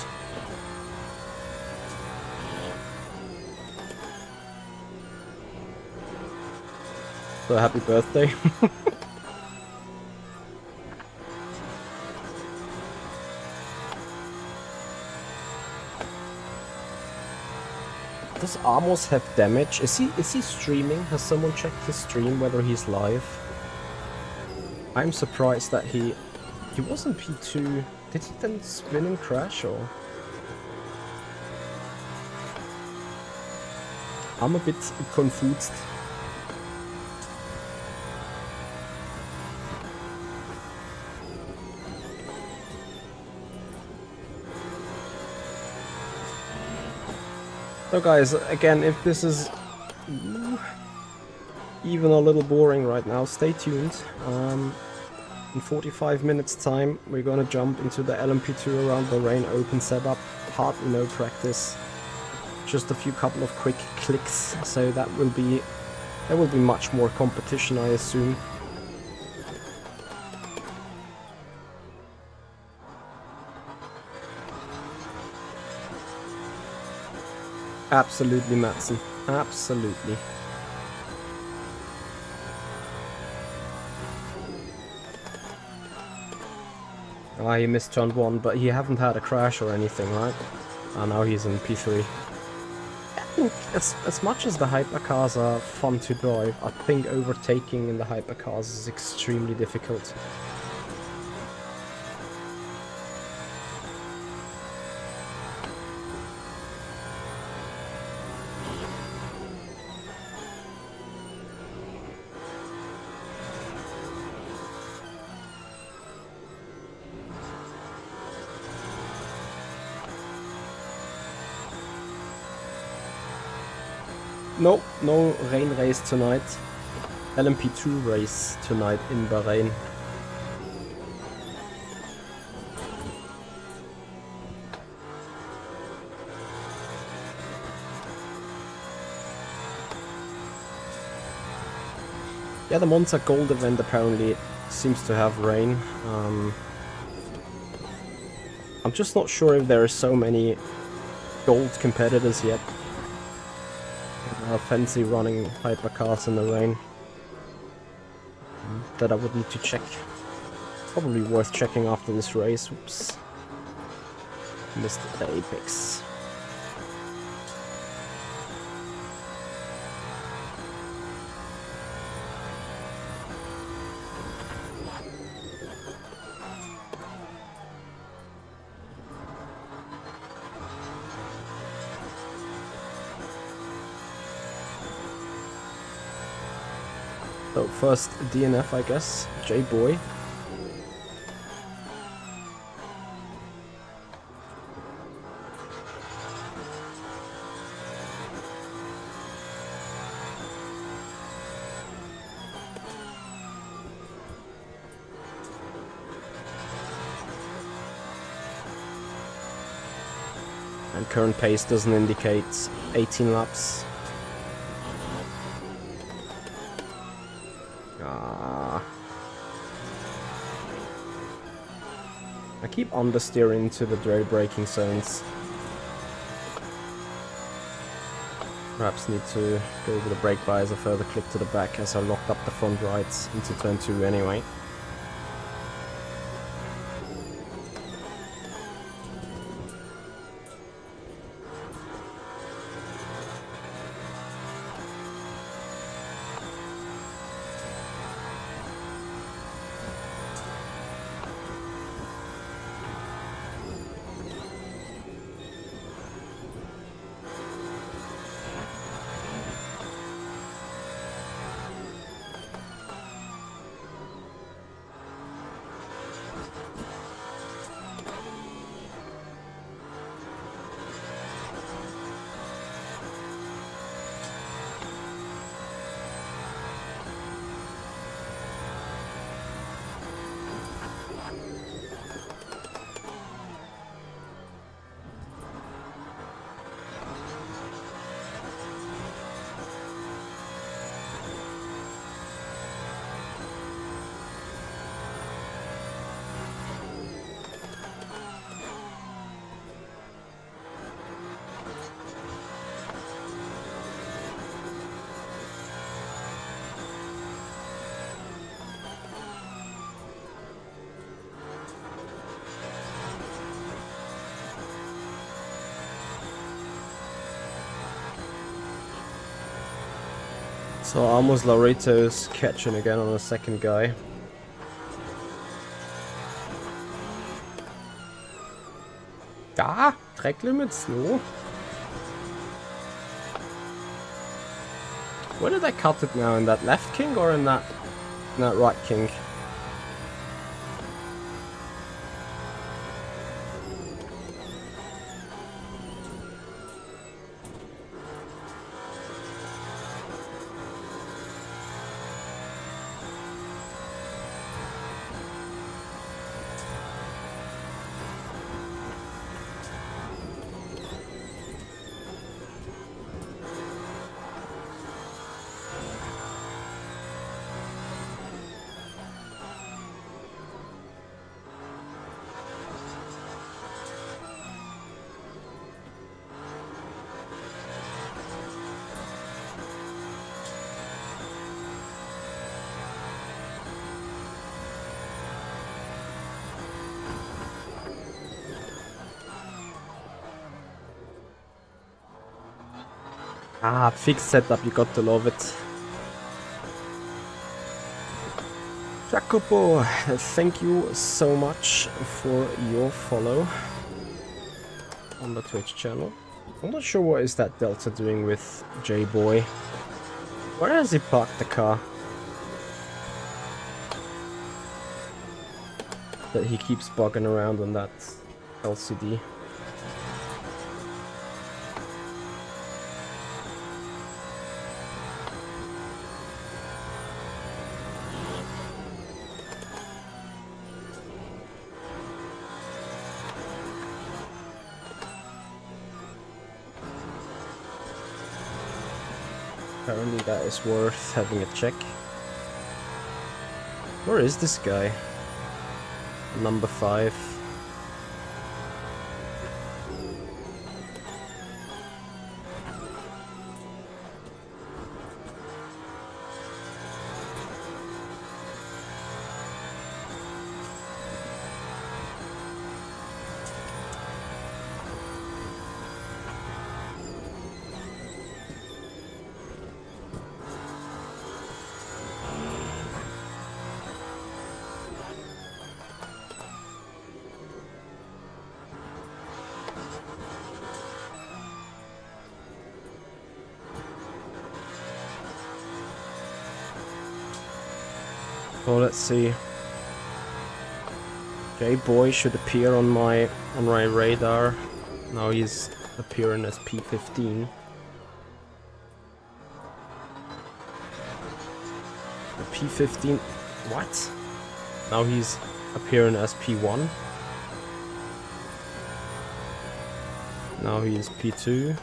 So happy birthday. Does Amos have damage? Is he streaming? Has someone checked his stream whether he's live? I'm surprised that he wasn't P2. Did he then spin and crash, or? I'm a bit confused. So guys, again, if this is even a little boring right now, stay tuned. In 45 minutes time, we're gonna jump into the LMP2 around Bahrain open setup. Hardly no practice. Just a couple of quick clicks, so there will be much more competition, I assume. Absolutely, Madsen. Absolutely. Ah, he missed turn 1, but he haven't had a crash or anything, right? Ah, now he's in P3. I think as much as the hypercars are fun to drive, I think overtaking in the hypercars is extremely difficult. Nope, no rain race tonight. LMP2 race tonight in Bahrain. Yeah, the Monza Gold event apparently seems to have rain. I'm just not sure if there are so many gold competitors yet. Fancy running hypercars in the rain. That I would need to check. Probably worth checking after this race. Oops. Missed the apex. So first DNF, I guess. J-Boy. And current pace doesn't indicate 18 laps. I keep understeering to the dry braking zones. Perhaps need to go over the brake bias a further click to the back as I locked up the front rights into turn 2 anyway. So almost Laureto's catching again on the second guy. Ah, track limits, no. Where did I cut it now? In that left king or in that right king? Ah, fixed setup, you got to love it. Jacopo, thank you so much for your follow on the Twitch channel. I'm not sure what is that Delta doing with J-Boy. Where has he parked the car? That he keeps bugging around on that LCD. Apparently that is worth having a check. Where is this guy? Number 5. Well, let's see. J-Boy should appear on my radar. Now he's appearing as P15. The P15. What? Now he's appearing as P1. Now he's P2.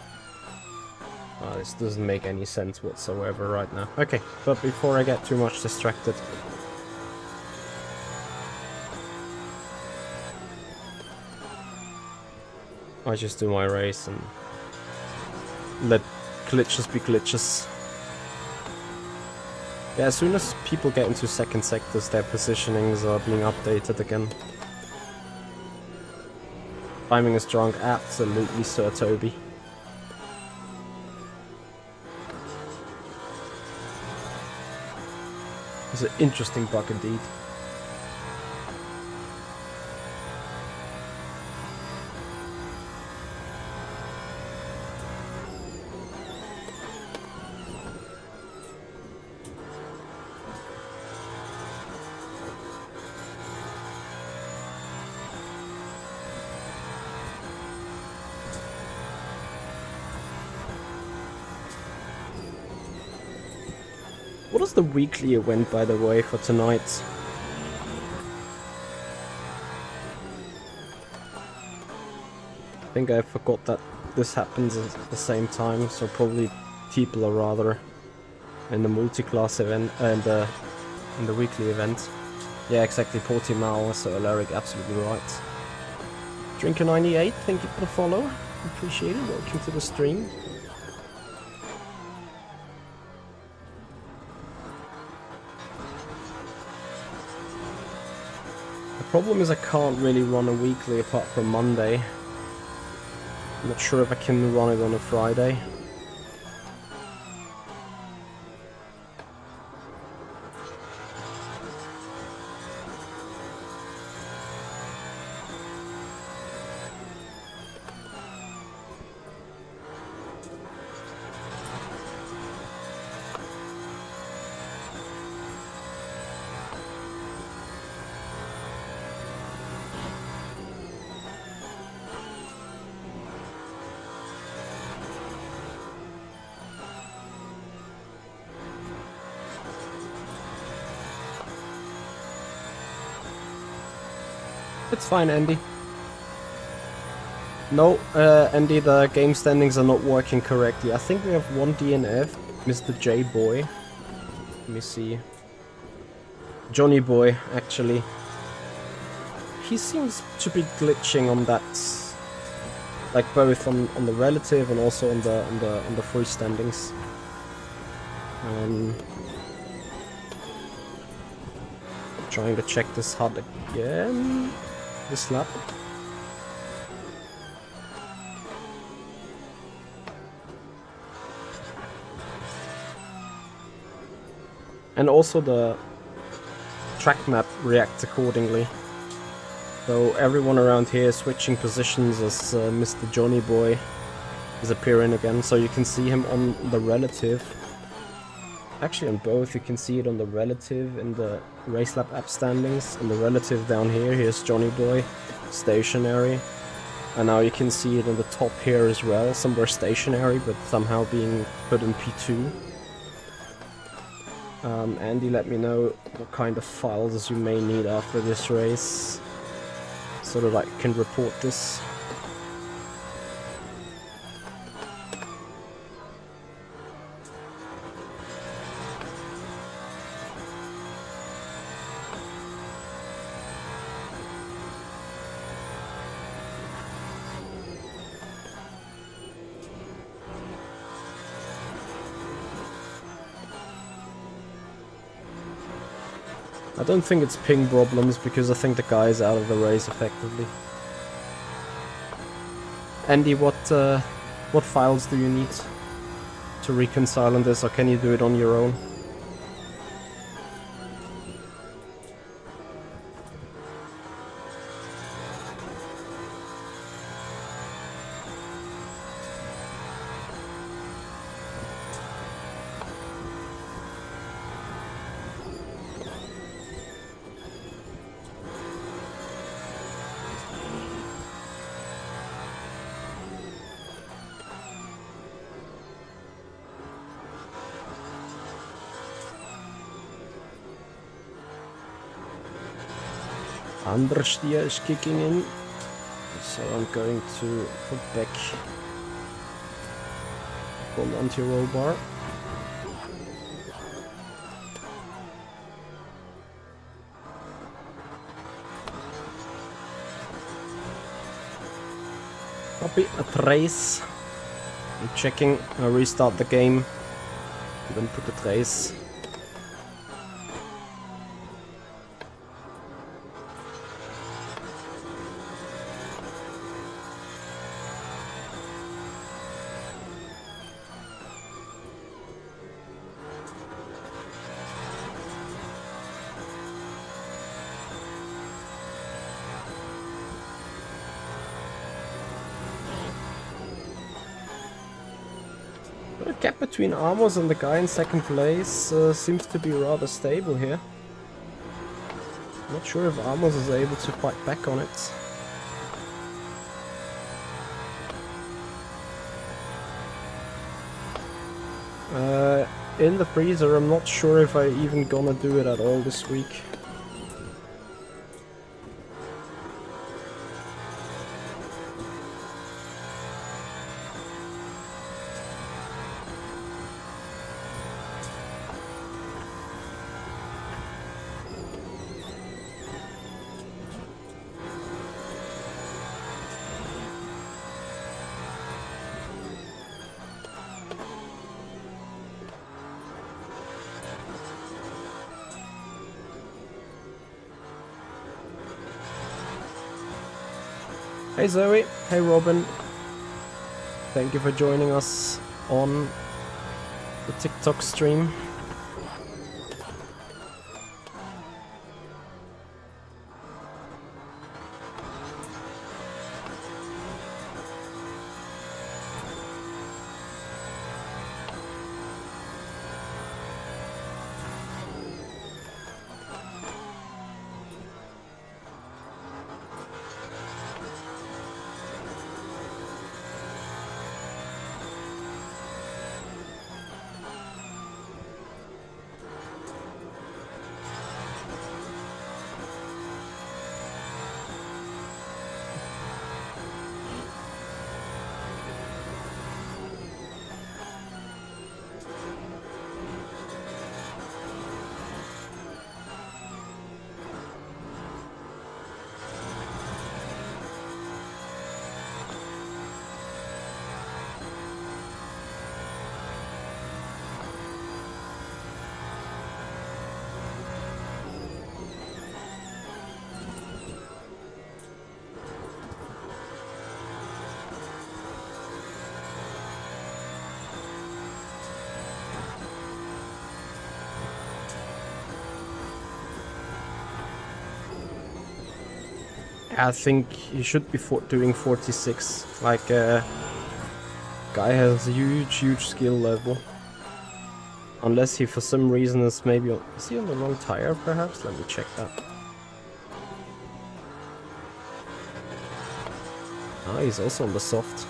This doesn't make any sense whatsoever right now. Okay, but before I get too much distracted, I just do my race and let glitches be glitches. Yeah, as soon as people get into second sectors, their positionings are being updated again. Timing is strong, absolutely, Sir Toby. It's an interesting bug indeed. What is the weekly event, by the way, for tonight? I think I forgot that this happens at the same time, so probably people are rather in the multi-class event and in the weekly event. Yeah, exactly, Portimao, so Alaric, absolutely right. Drinker98, thank you for the follow. Appreciate it, welcome to the stream. The problem is I can't really run a weekly apart from Monday. I'm not sure if I can run it on a Friday. It's fine, Andy. No, Andy, the game standings are not working correctly. I think we have one DNF, Mr. J-Boy. Let me see. Johnny Boy, actually. He seems to be glitching on that, like both on the relative and also on the free standings. Trying to check this HUD again. This lap. And also the track map reacts accordingly. So everyone around here is switching positions as Mr. Johnny Boy is appearing again. So you can see him on the relative. Actually on both, you can see it on the relative in the Racelab app standings. On the relative down here, here's Johnny Boy, stationary. And now you can see it in the top here as well, somewhere stationary, but somehow being put in P2. Andy, let me know what kind of files you may need after this race, so that I can report this. I don't think it's ping problems, because I think the guy is out of the race effectively. Andy, what files do you need to reconcile on this, or can you do it on your own? Understeer is kicking in, so I'm going to put back on anti-roll bar. Copy a trace. I'm checking, I restart the game, then put the trace. The gap between Amos and the guy in second place seems to be rather stable here. Not sure if Amos is able to fight back on it. In the freezer, I'm not sure if I even gonna do it at all this week. Hey Zoe, hey Robin, thank you for joining us on the TikTok stream. I think he should be doing 46. Like, guy has a huge skill level. Unless he for some reason is maybe on... Is he on the wrong tire perhaps? Let me check that. Ah, he's also on the soft.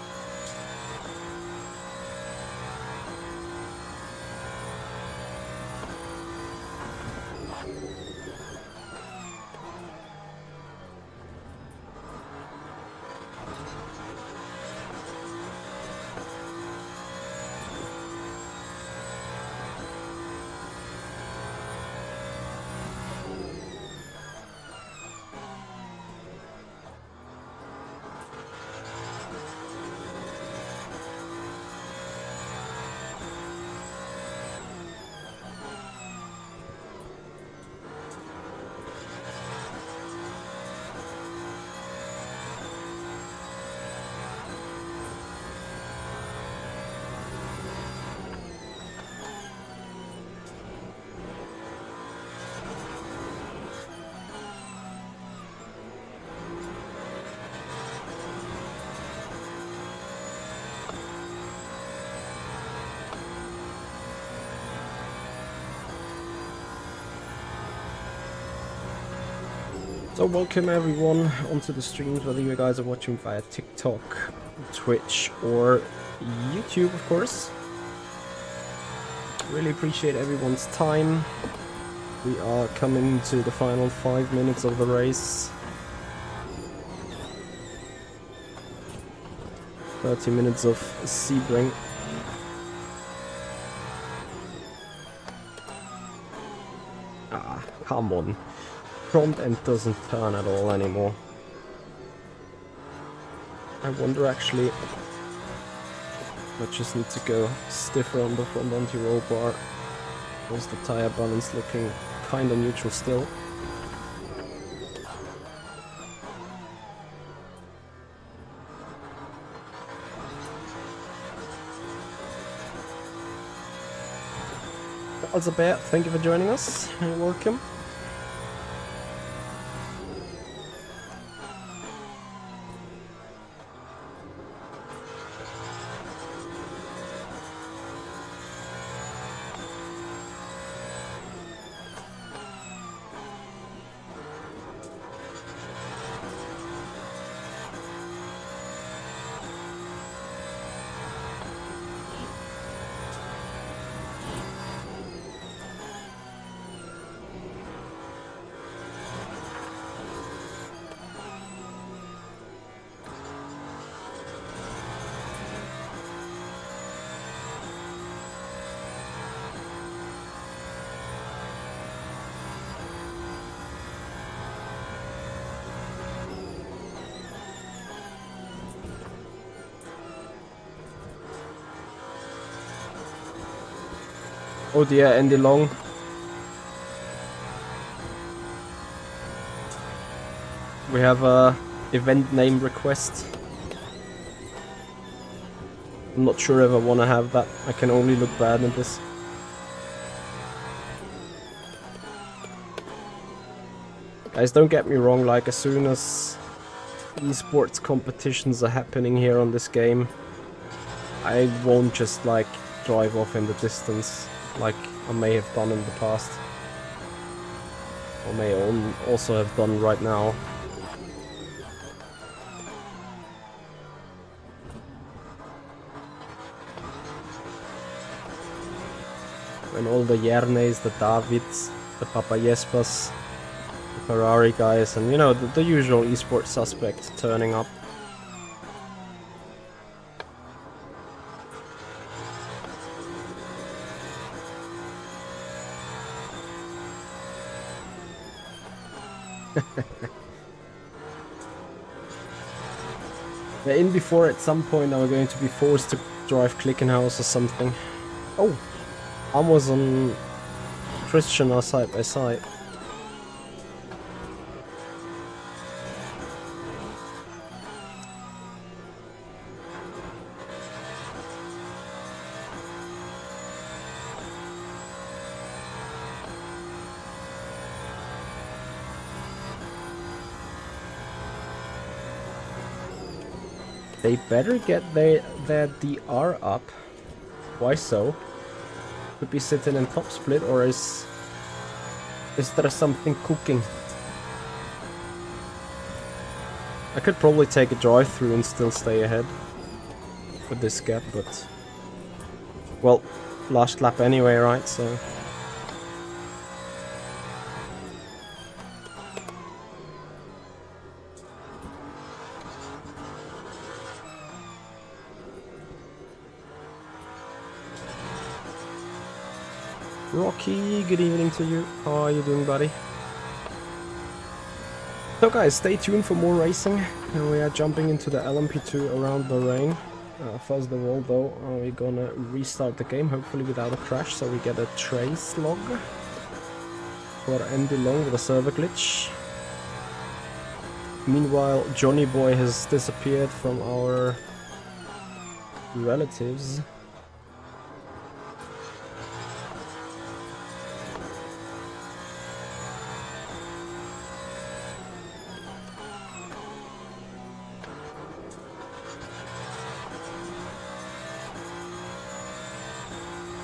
So welcome everyone onto the streams, whether you guys are watching via TikTok, Twitch or YouTube, of course. Really appreciate everyone's time. We are coming to the final 5 minutes of the race. 30 minutes of Sebring. Ah, come on. Front end doesn't turn at all anymore. I wonder actually, I just need to go stiffer on the front anti-roll bar. Was the tire balance looking kinda neutral still? Alzabeth, thank you for joining us. You're welcome. Oh dear, Andy Long. We have a event name request. I'm not sure if I want to have that. I can only look bad in this. Guys, don't get me wrong, like as soon as esports competitions are happening here on this game, I won't just like drive off in the distance like I may have done in the past. Or may also have done right now. When all the Yernes, the Davids, the Papayespas, the Ferrari guys, and you know, the usual esports suspects turning up. They're in before at some point are going to be forced to drive Clickenhouse or something. Oh, Amos and Christian are side by side. They better get their DR up. Why so? Could be sitting in top split, or is there something cooking? I could probably take a drive through and still stay ahead with this gap, but well, last lap anyway, right? So Rocky, good evening to you. How are you doing, buddy? So guys, stay tuned for more racing. We are jumping into the LMP2 around Bahrain. First of all though, we're gonna restart the game, hopefully without a crash, so we get a trace log for Andy Long with a server glitch. Meanwhile, Johnny Boy has disappeared from our relatives.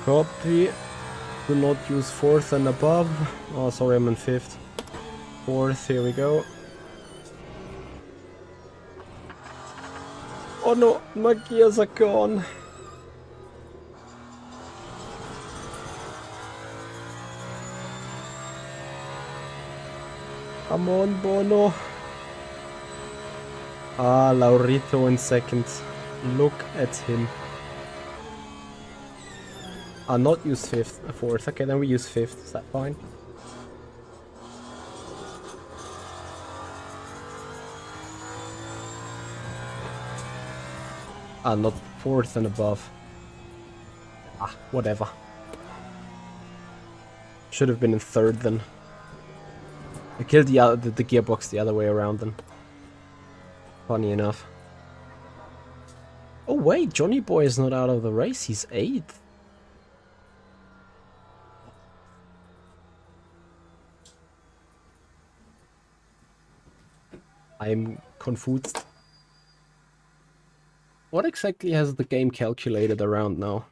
Copy. Do not use 4th and above. Oh, sorry, I'm in 5th. 4th, here we go. Oh no, my gears are gone. Come on, Bono. Ah, Laurito in 2nd. Look at him. Ah, not use 5th, 4th. Okay, then we use 5th. Is that fine? Ah, not 4th and above. Ah, whatever. Should have been in 3rd then. I killed the gearbox the other way around then. Funny enough. Oh wait, Johnny Boy is not out of the race. He's 8th. I'm confused. What exactly has the game calculated around now?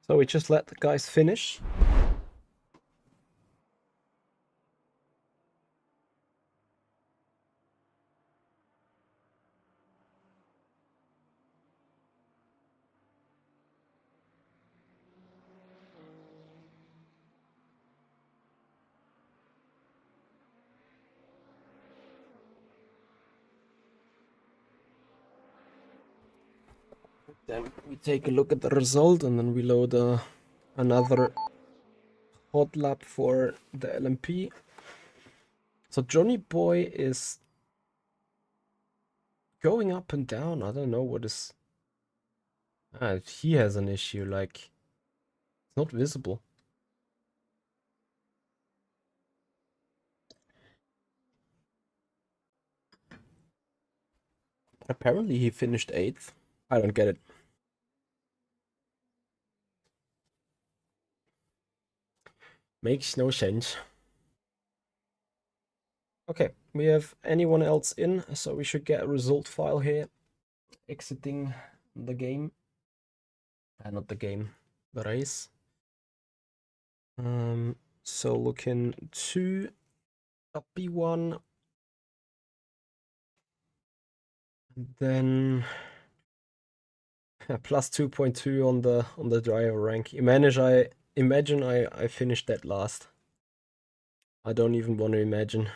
So we just let the guys finish. Then we take a look at the result and then we load another hot lap for the LMP. So Johnny Boy is going up and down. I don't know what is... Ah, he has an issue, like... It's not visible. Apparently he finished 8th. I don't get it. Makes no sense. Okay, we have anyone else in, so we should get a result file here. Exiting the game. Not the game, the race. So looking to a P1. Then plus 2.2 on the driver rank. Imagine I finished that last. I don't even want to imagine.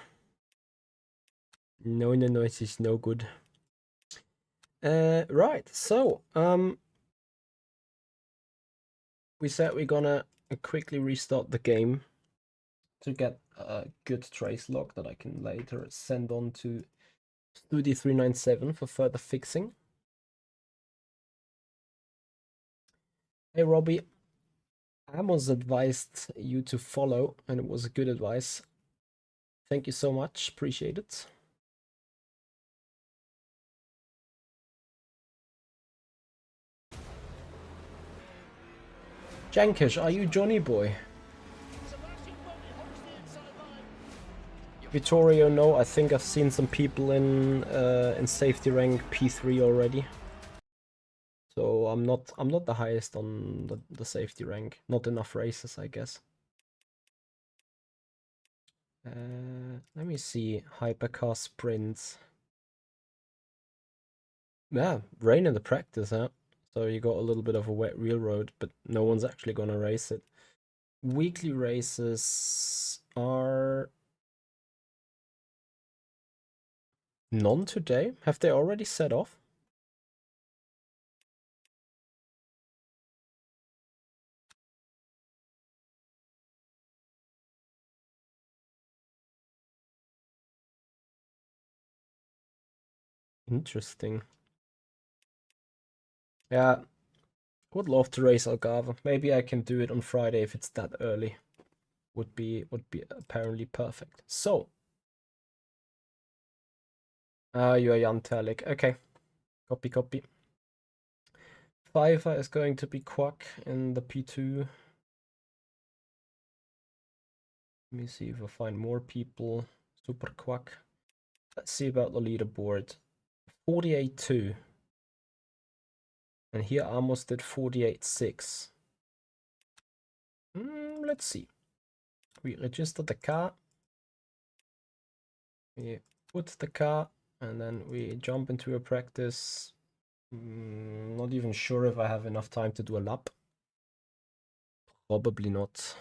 No, it is no good. Right, so we said we're gonna quickly restart the game to get a good trace log that I can later send on to Studio 397 for further fixing. Hey Robbie, Amos advised you to follow, and it was a good advice. Thank you so much, appreciate it. Jankish, are you Johnny Boy? Vittorio, no, I think I've seen some people in safety rank P3 already. So I'm not the highest on the safety rank. Not enough races, I guess. Let me see. Hypercar sprints. Yeah, rain in the practice, huh? So you got a little bit of a wet real road, but no one's actually gonna race it. Weekly races are none today. Have they already set off? Interesting. Yeah, would love to race Algarve. Maybe I can do it on Friday if it's that early. Would be apparently perfect. So, you are Jan Terlik. Okay, copy. Pfeiffer is going to be Quack in the P2. Let me see if I find more people. Super Quack. Let's see about the leaderboard. 48.2. And here Amos did 48.6. Let's see. We register the car. We put the car and then we jump into a practice. Not even sure if I have enough time to do a lap. Probably not.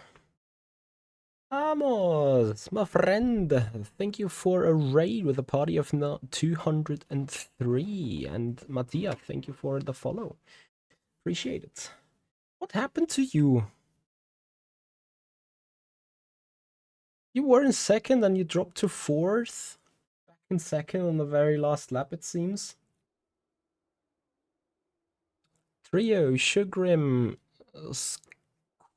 Amos, my friend, thank you for a raid with a party of 203. And Mattia, thank you for the follow. Appreciate it. What happened to you? You were in second and you dropped to fourth. Back in second on the very last lap, it seems. Trio, Shugrim,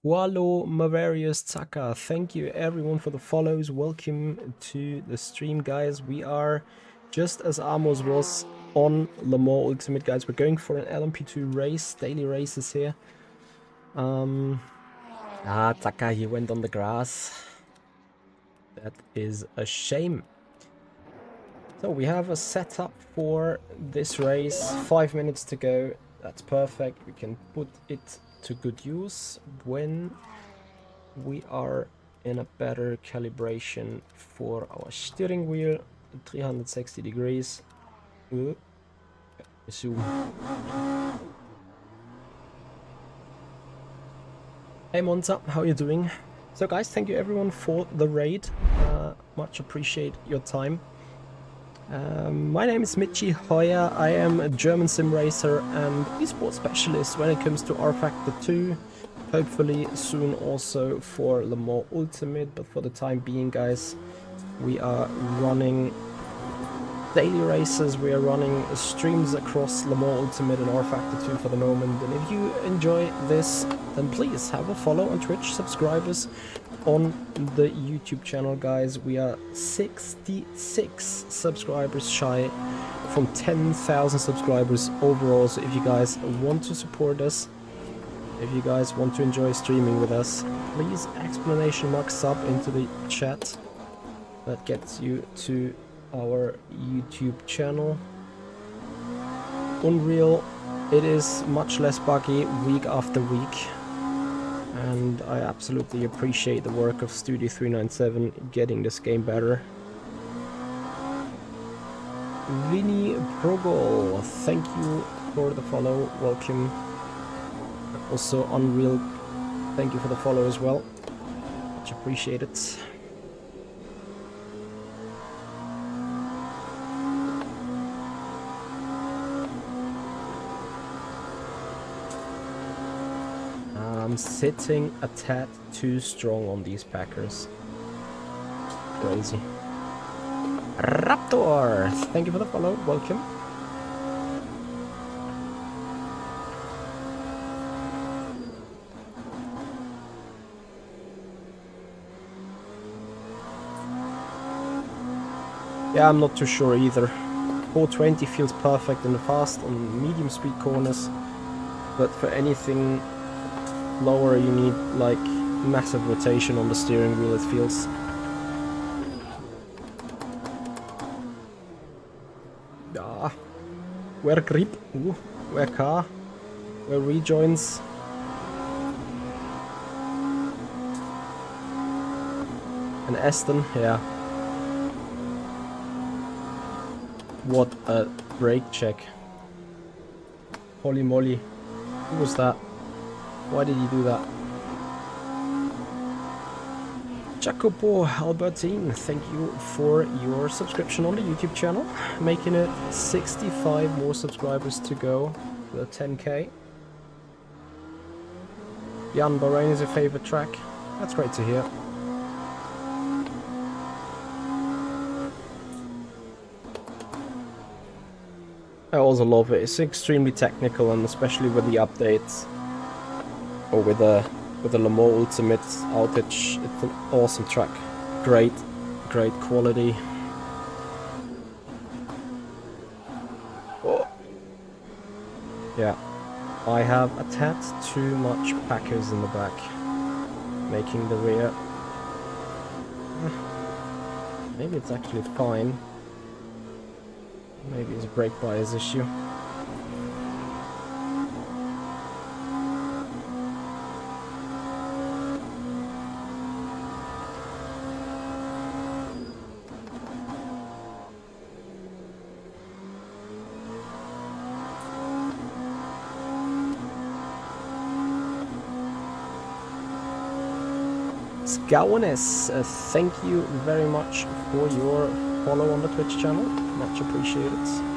Squalo, Mavarius, Taka. Thank you everyone for the follows. Welcome to the stream, guys. We are, just as Amos was on Le Mans Ultimate, guys. We're going for an LMP2 race, daily races here. Taka, he went on the grass. That is a shame. So we have a setup for this race. 5 minutes to go. That's perfect. We can put it to good use when we are in a better calibration for our steering wheel. 360 degrees. Hey Monza, how are you doing? So guys, thank you everyone for the raid. Much appreciate your time. My name is Michi Hoyer. I am a German sim racer and esports specialist when it comes to R Factor 2. Hopefully soon also for Le Mans Ultimate, but for the time being, guys, we are running daily races. We are running streams across Le Mans Ultimate and R Factor 2 for the moment. And if you enjoy this, then please have a follow on Twitch, subscribers on the YouTube channel, guys. We are 66 subscribers shy from 10,000 subscribers overall. So if you guys want to support us, if you guys want to enjoy streaming with us, please !sub into the chat. That gets you to our YouTube channel. Unreal, it is much less buggy week after week. And I absolutely appreciate the work of Studio 397 getting this game better. Vinny Progol, thank you for the follow, welcome. Also Unreal, thank you for the follow as well, much appreciated. I'm sitting a tad too strong on these Packers. Crazy. Raptor, thank you for the follow, welcome. Yeah, I'm not too sure either. 420 feels perfect in the fast on medium speed corners, but for anything lower you need like massive rotation on the steering wheel, it feels. Ja. Where grip? Where car? Where rejoins? An Aston, yeah. What a brake check. Holy moly. Who was that? Why did he do that? Jacopo Albertine, thank you for your subscription on the YouTube channel, making it 65 more subscribers to go to the 10k. Jan, Bahrain is your favorite track. That's great to hear. I also love it. It's extremely technical, and especially with the updates or with the Le Mans Ultimate outage, it's an awesome track. Great quality. Oh. Yeah, I have a tad too much packers in the back, making the rear. Maybe it's actually fine. Maybe it's a brake bias issue. Scowanes, thank you very much for your follow on the Twitch channel. Much appreciated.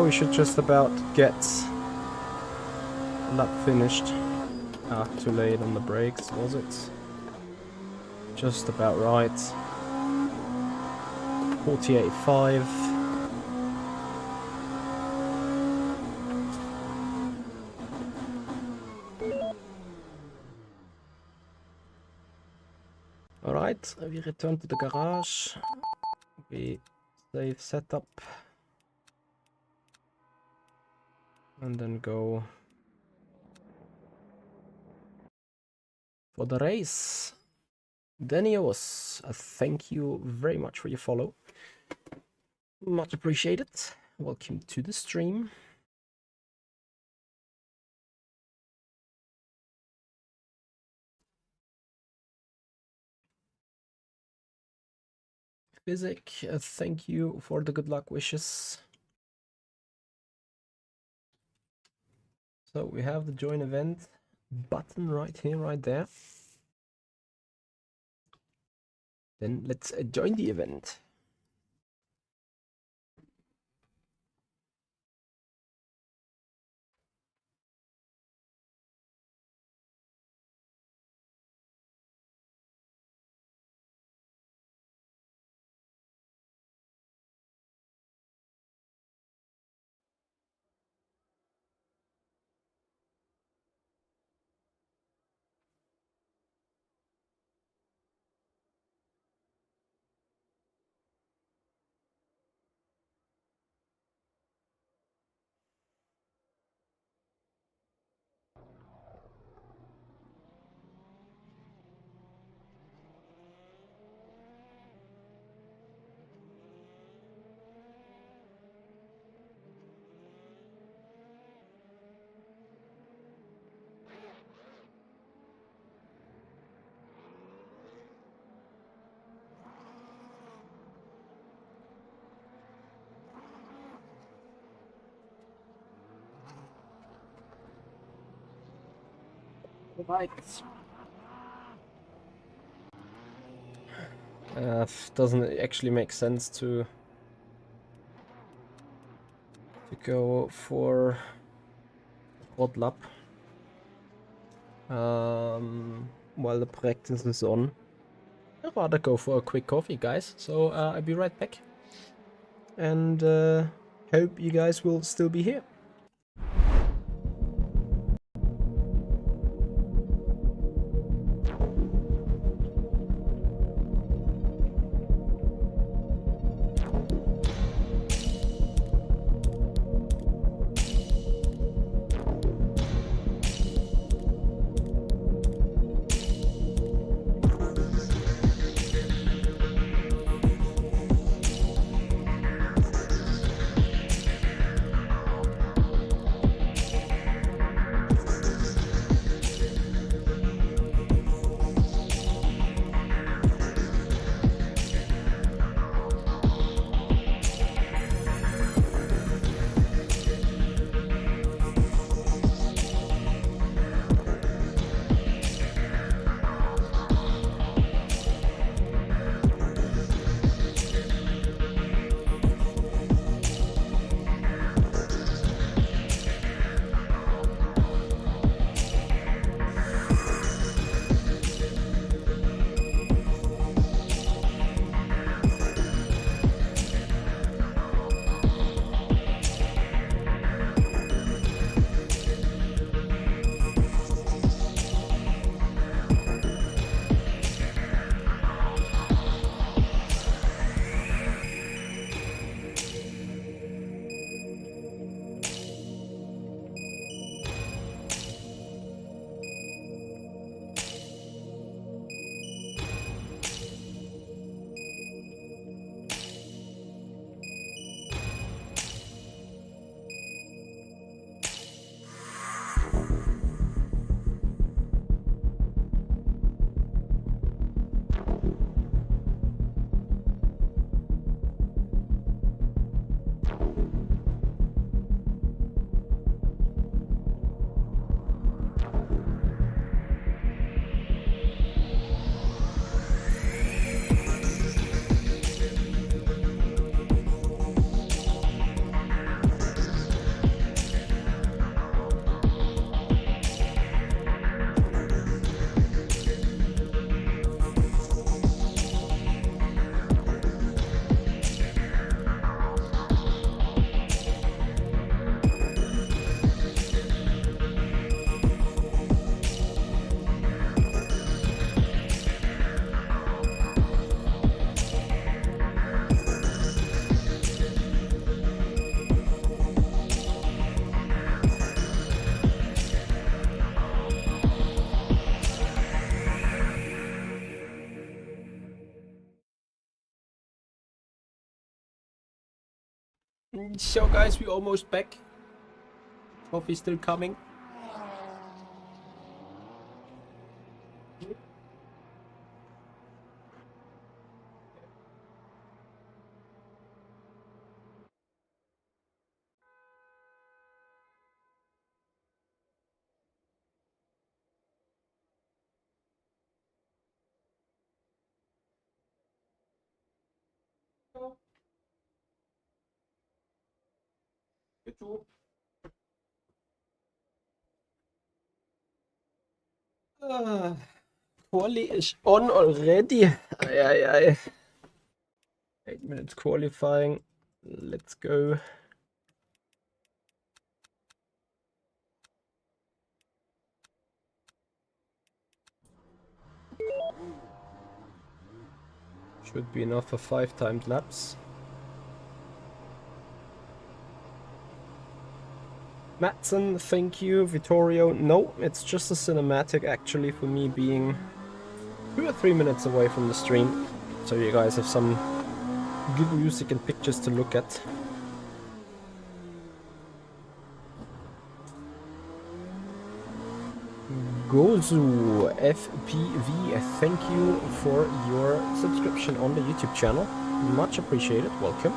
We should just about get lap finished. Too late on the brakes, was it? Just about right. 48.5. Alright, we return to the garage. We save setup. And then go for the race. Denios, thank you very much for your follow. Much appreciated. Welcome to the stream. Physic, thank you for the good luck wishes. So we have the join event button right here, right there. Then let's join the event. Right. Doesn't actually make sense to go for hot lap while the practice is on. I'd rather go for a quick coffee, guys. So I'll be right back, and hope you guys will still be here. So guys, we're almost back. Coffee's still coming. Good job. Quali is on already. Aye. 8 minutes qualifying. Let's go. Should be enough for 5 timed laps. Matson, thank you. Vittorio, no, it's just a cinematic actually for me being 2 or 3 minutes away from the stream. So you guys have some good music and pictures to look at. Gozu FPV, thank you for your subscription on the YouTube channel. Much appreciated. Welcome.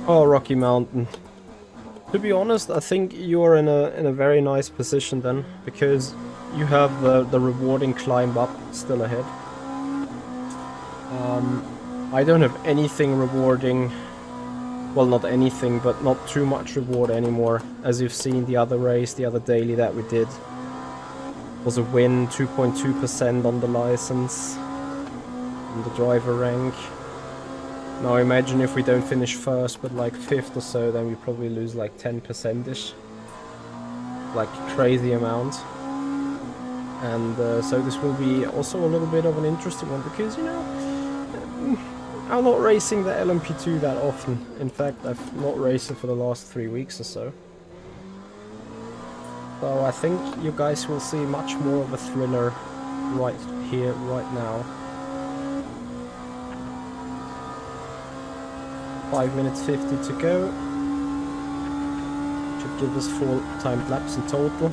Oh, Rocky Mountain. To be honest, I think you're in a very nice position then, because you have the rewarding climb up still ahead. I don't have anything rewarding. Well, not anything, but not too much reward anymore. As you've seen, the other race, the other daily that we did, was a win, 2.2% on the license, on the driver rank. Now imagine if we don't finish first, but like 5th or so, then we probably lose like 10%-ish. Like crazy amount. And so this will be also a little bit of an interesting one, because, you know, I'm not racing the LMP2 that often. In fact, I've not raced it for the last 3 weeks or so. So I think you guys will see much more of a thriller right here, right now. 5 minutes 50 to go. Should give us 4 timed laps in total.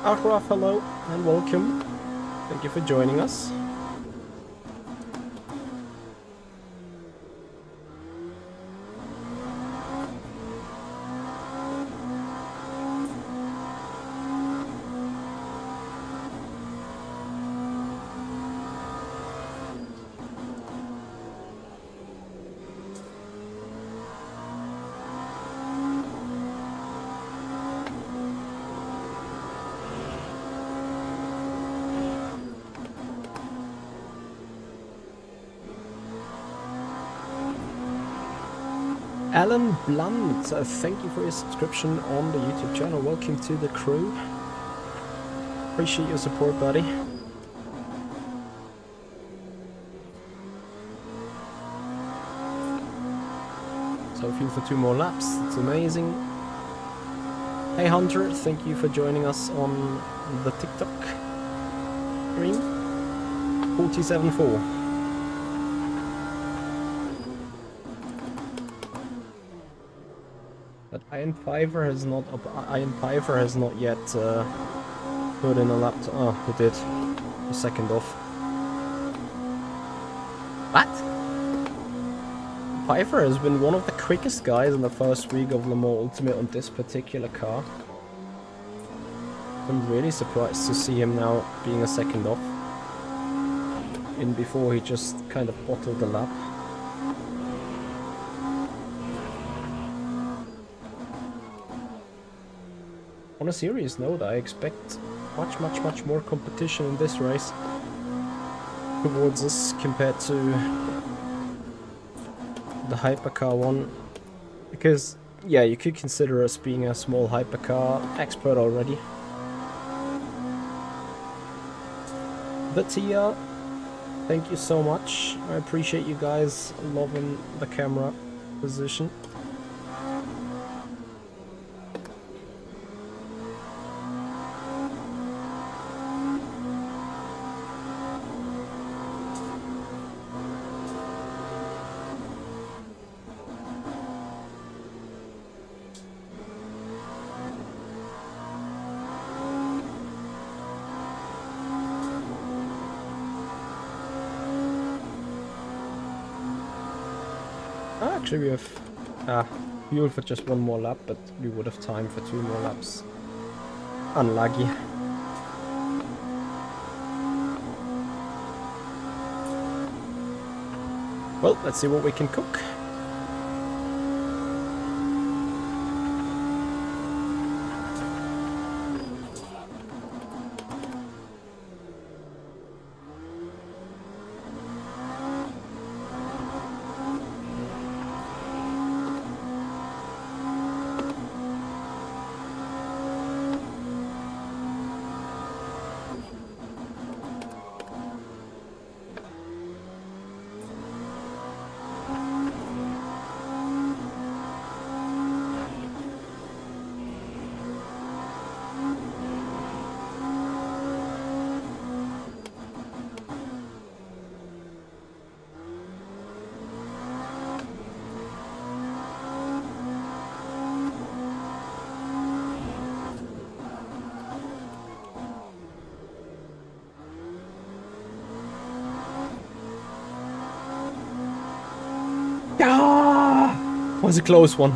Ahraf, hello and welcome. Thank you for joining us. Alan Blunt, thank you for your subscription on the YouTube channel. Welcome to the crew. Appreciate your support, buddy. So fuel for 2 more laps. It's amazing. Hey Hunter, thank you for joining us on the TikTok stream. 47.4. But Iron Piver has not yet put in a lap. Oh, he did. A second off. What? Piver has been one of the quickest guys in the first week of Le Mans Ultimate on this particular car. I'm really surprised to see him now being a second off. In before he just kind of bottled the lap. On a serious note, I expect much more competition in this race towards us compared to the hypercar one, because yeah, you could consider us being a small hypercar expert already. Vatia, thank you so much. I appreciate you guys loving the camera position. Actually, we have fuel for just 1 more lap, but we would have time for 2 more laps. Unlucky. Well, let's see what we can cook. Was a close one.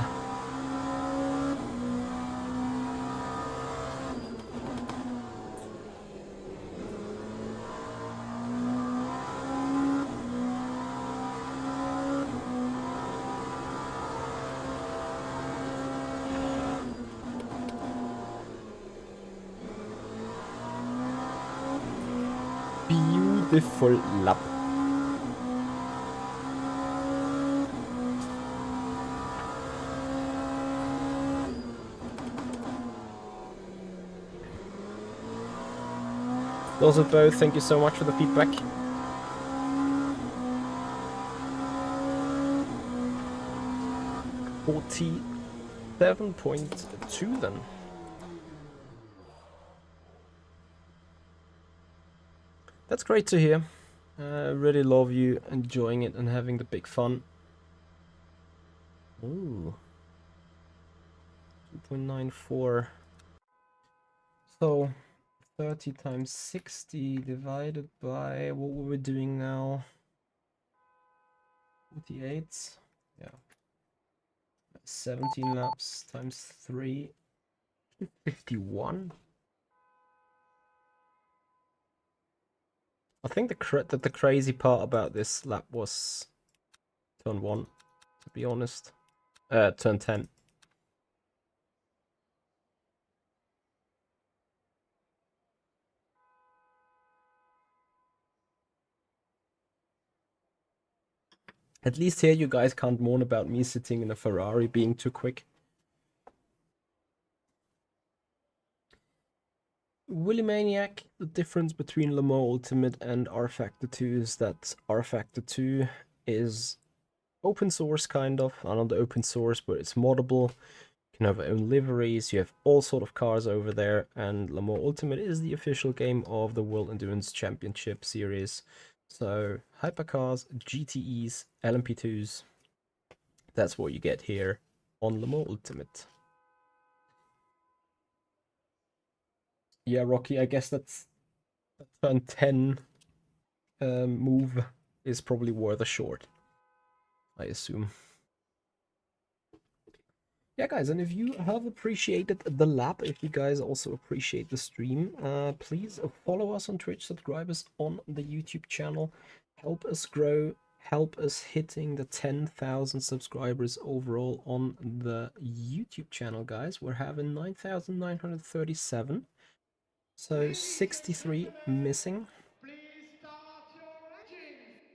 Beautiful lap. Those are both, thank you so much for the feedback. $47.2 then. That's great to hear. I really love you enjoying it and having the big fun. Ooh. 2.94. So 30 times 60 divided by what were we doing now? 48. Yeah. 17 laps times 3. 51. I think the crazy part about this lap was turn 1, to be honest. Turn 10. At least here you guys can't moan about me sitting in a Ferrari being too quick. Willy Maniac, the difference between Le Mans Ultimate and R Factor 2 is that R Factor 2 is open source kind of, not open source, but it's moddable. You can have your own liveries, you have all sort of cars over there, and Le Mans Ultimate is the official game of the World Endurance Championship series. So Hypercars, GTEs, LMP2s, that's what you get here on Le Mans Ultimate. Yeah, Rocky, I guess that's a turn 10 move is probably worth a short, I assume. Yeah, guys, and if you have appreciated the lap, if you guys also appreciate the stream, please follow us on Twitch, subscribe us on the YouTube channel, help us grow, help us hitting the 10,000 subscribers overall on the YouTube channel, guys. We're having 9,937. So 63 missing. Please start your engines.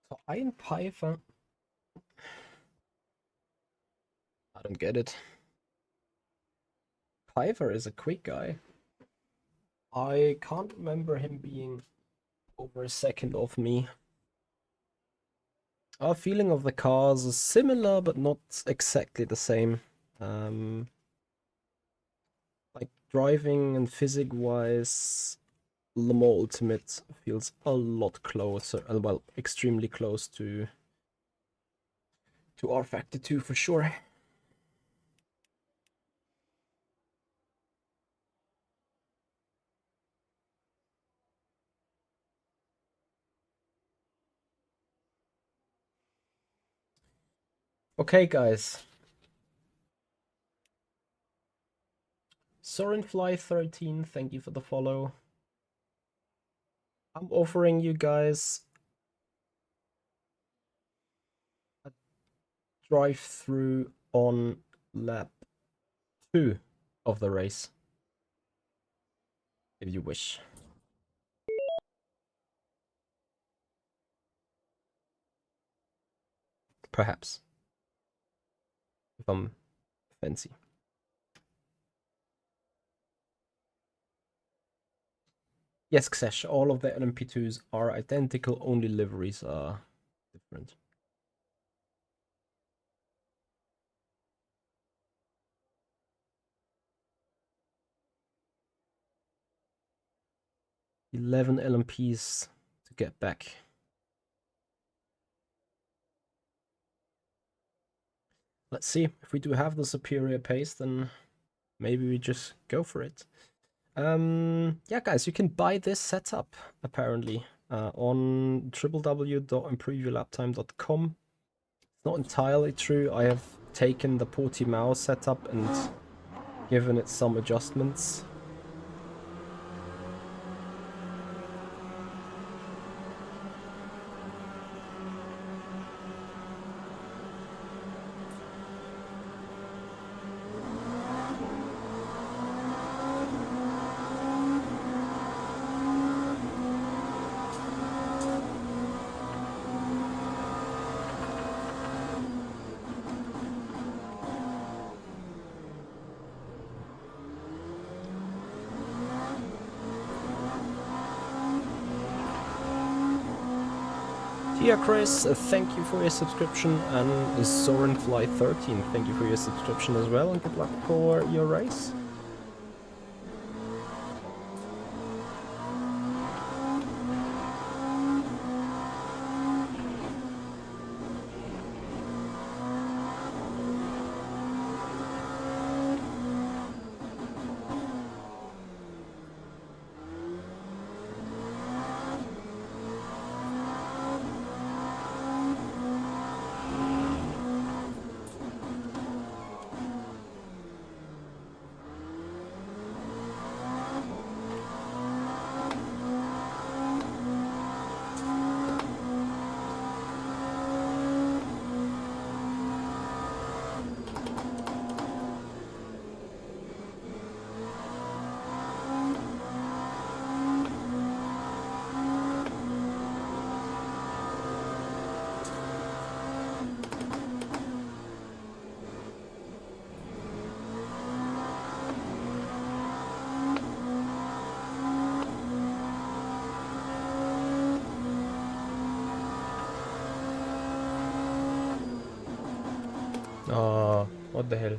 So Iron Python. I don't get it. Piver is a quick guy. I can't remember him being over a second off me. Our feeling of the cars is similar, but not exactly the same. Like driving and physics-wise, Le Mans Ultimate feels a lot closer, well, extremely close to R Factor 2 for sure. Okay, guys. Sorenfly13, thank you for the follow. I'm offering you guys a drive-through on lap 2 of the race, if you wish. Perhaps. If I'm fancy. Yes, Xesh, all of the LMP2s are identical, only liveries are different. $11 LMPs to get back. Let's see, if we do have the superior pace, then maybe we just go for it. Yeah, guys, you can buy this setup, apparently, on www.improveyourlaptime.com. not entirely true. I have taken the Portimao setup and given it some adjustments. Dear Chris, thank you for your subscription, and Zoranfly13, thank you for your subscription as well, and good luck for your race. Oh, what the hell?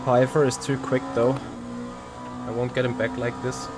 Piper is too quick though. I won't get him back like this.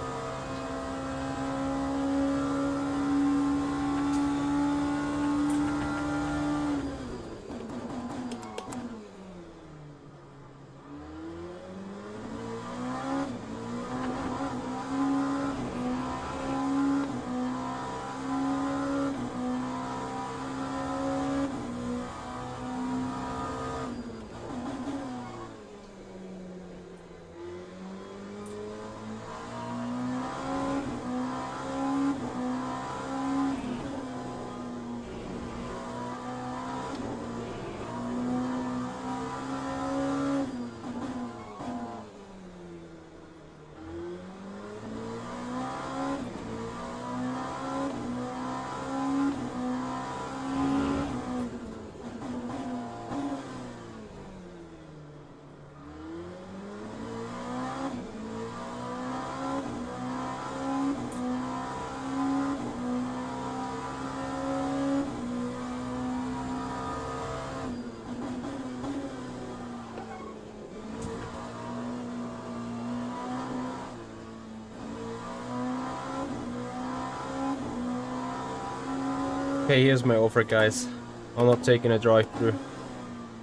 Okay, here's my offer, guys. I'm not taking a drive-through,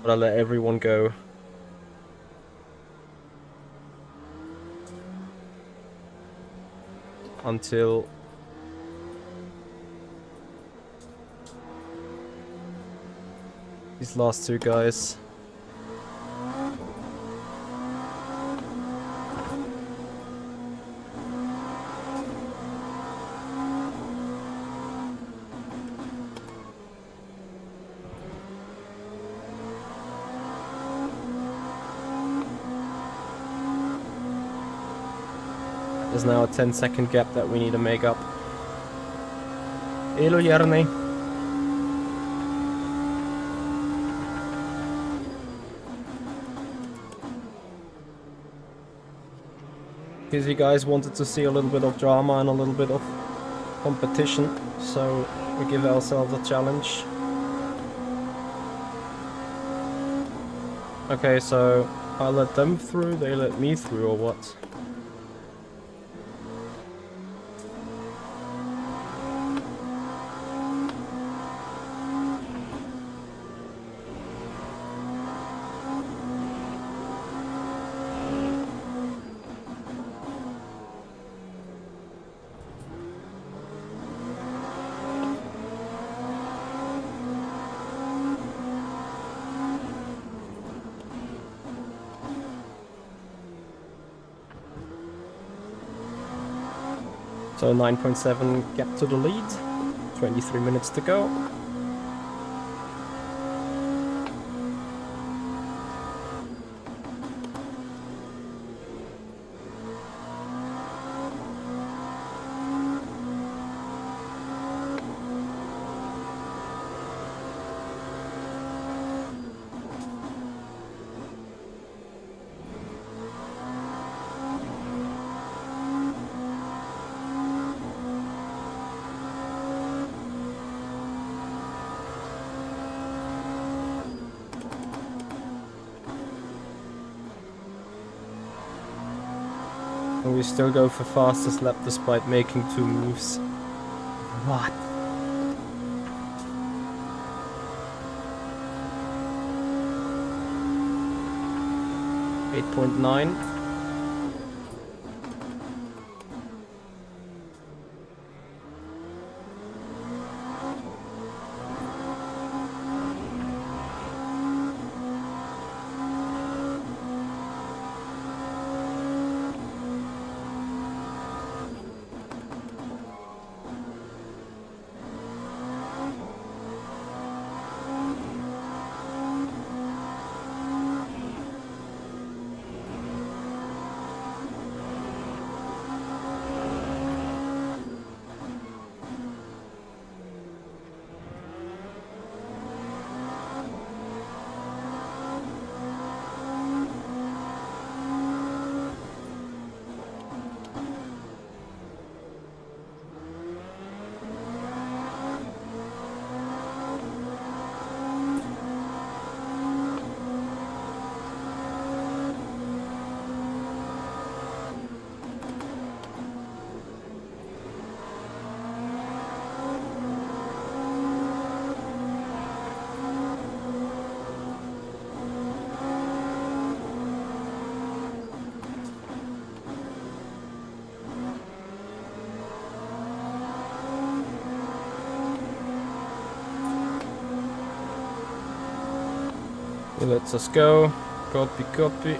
but I'll let everyone go. Until these last two guys. There's now a 10-second gap that we need to make up. Hello, Jarny. Because you guys wanted to see a little bit of drama and a little bit of competition, so we give ourselves a challenge. Okay, so I let them through, they let me through, or what? So 9.7 gap to the lead, 23 minutes to go. And we still go for fastest lap despite making 2 moves. What? .9. Let us go. Copy, copy.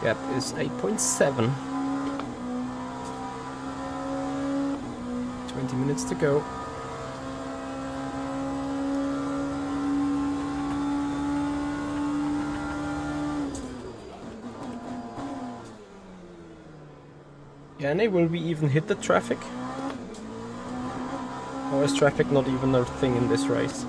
Gap is 8.7. 20 minutes to go. Yanni, will we even hit the traffic? Or is traffic not even a thing in this race?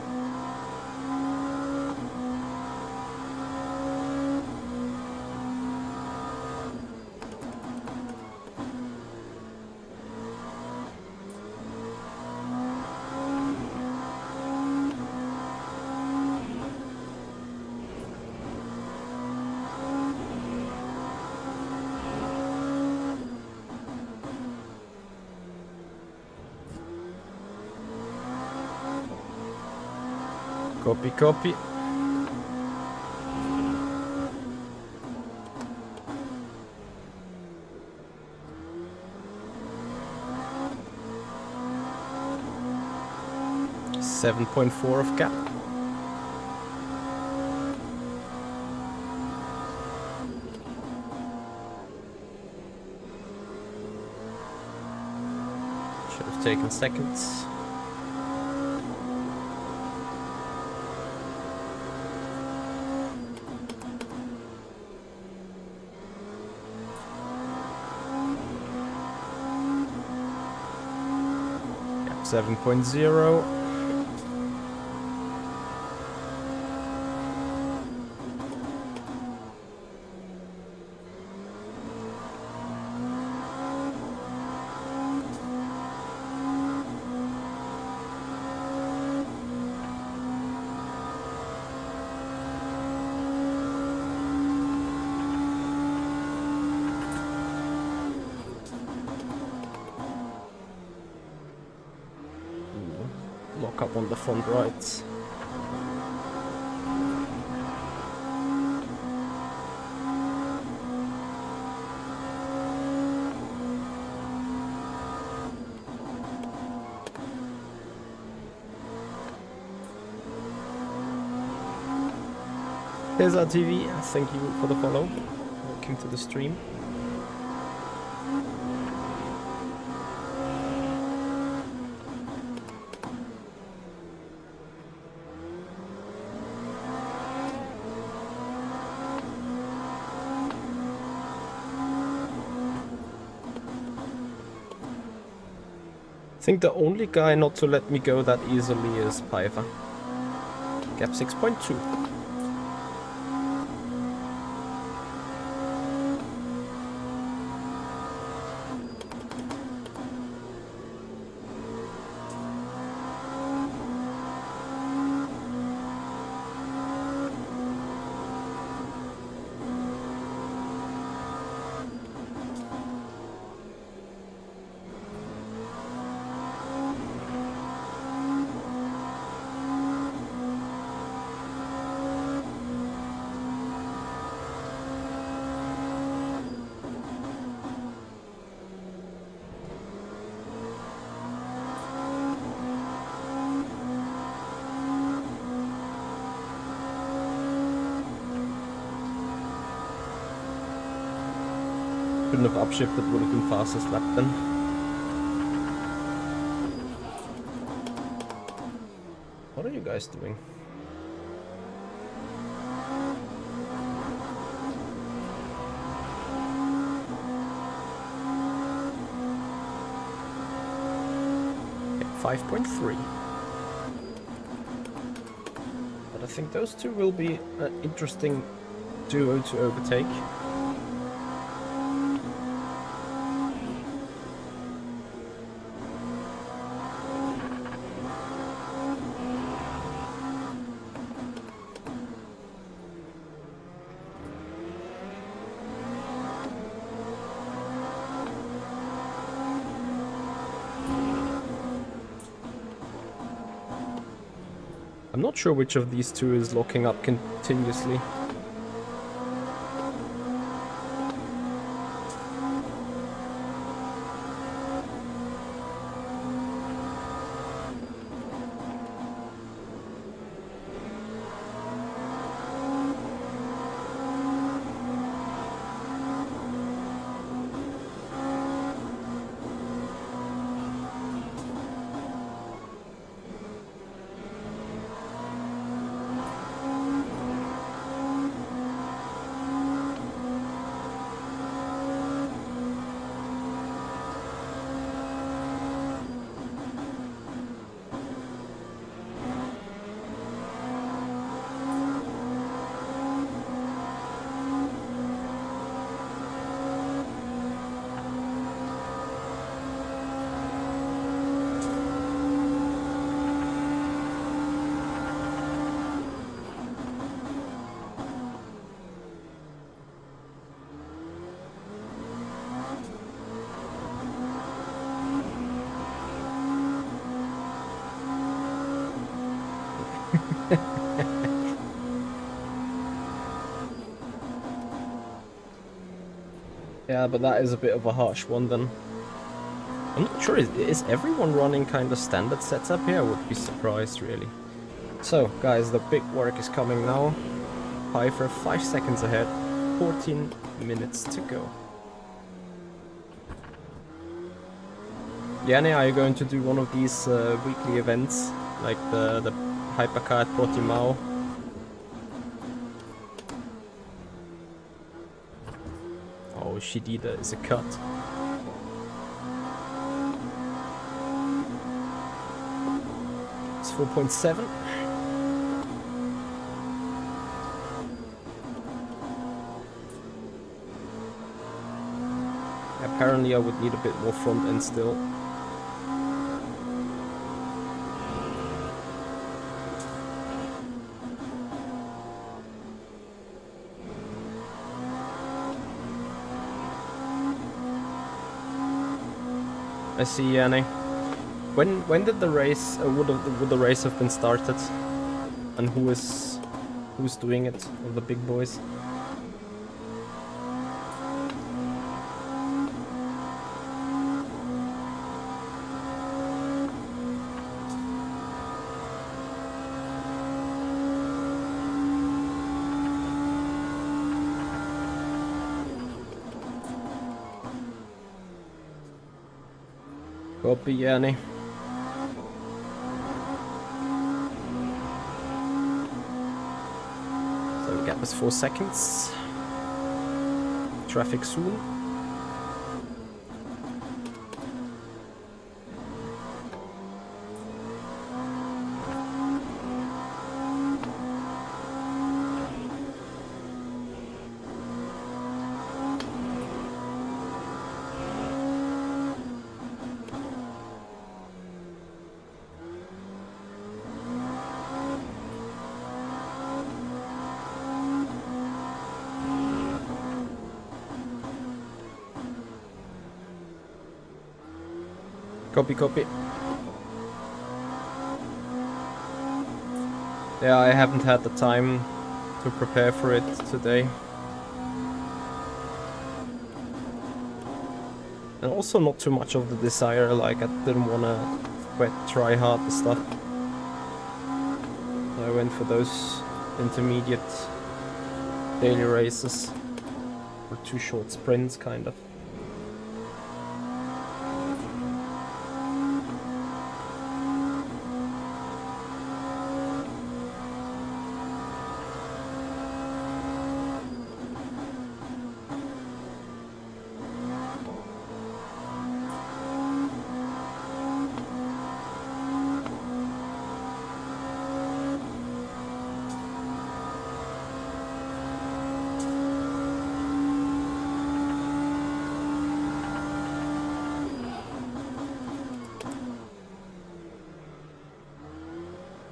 Copy, copy. .4 of gap. Should have taken seconds. Gap 7.0. Lock up on the front right. Here's our TV. Thank you for the follow. Welcome to the stream. I think the only guy not to let me go that easily is Piper. Gap 6.2. Couldn't have upshifted, would have been fastest lap then. What are you guys doing? Okay, 5.3. But I think those two will be an interesting duo to overtake. I'm not sure which of these two is locking up continuously. Yeah, but that is a bit of a harsh one then. I'm not sure, is everyone running kind of standard setup here? I would be surprised, really. So, guys, the big work is coming now. Piper 5 seconds ahead, 14 minutes to go. Yanni, are you going to do one of these weekly events? Like the Hypercar at Portimao? Oh, Shidida is a cut. It's 4.7. Apparently I would need a bit more front end still. I see, Yanni. When did the race would the race have been started? And who's doing it of the big boys? Copy, Yanni. So the gap is 4 seconds. Traffic soon. Copy, copy. Yeah, I haven't had the time to prepare for it today. And also not too much of the desire, like I didn't wanna try hard the stuff. So I went for those intermediate daily races. Or 2 short sprints, kind of.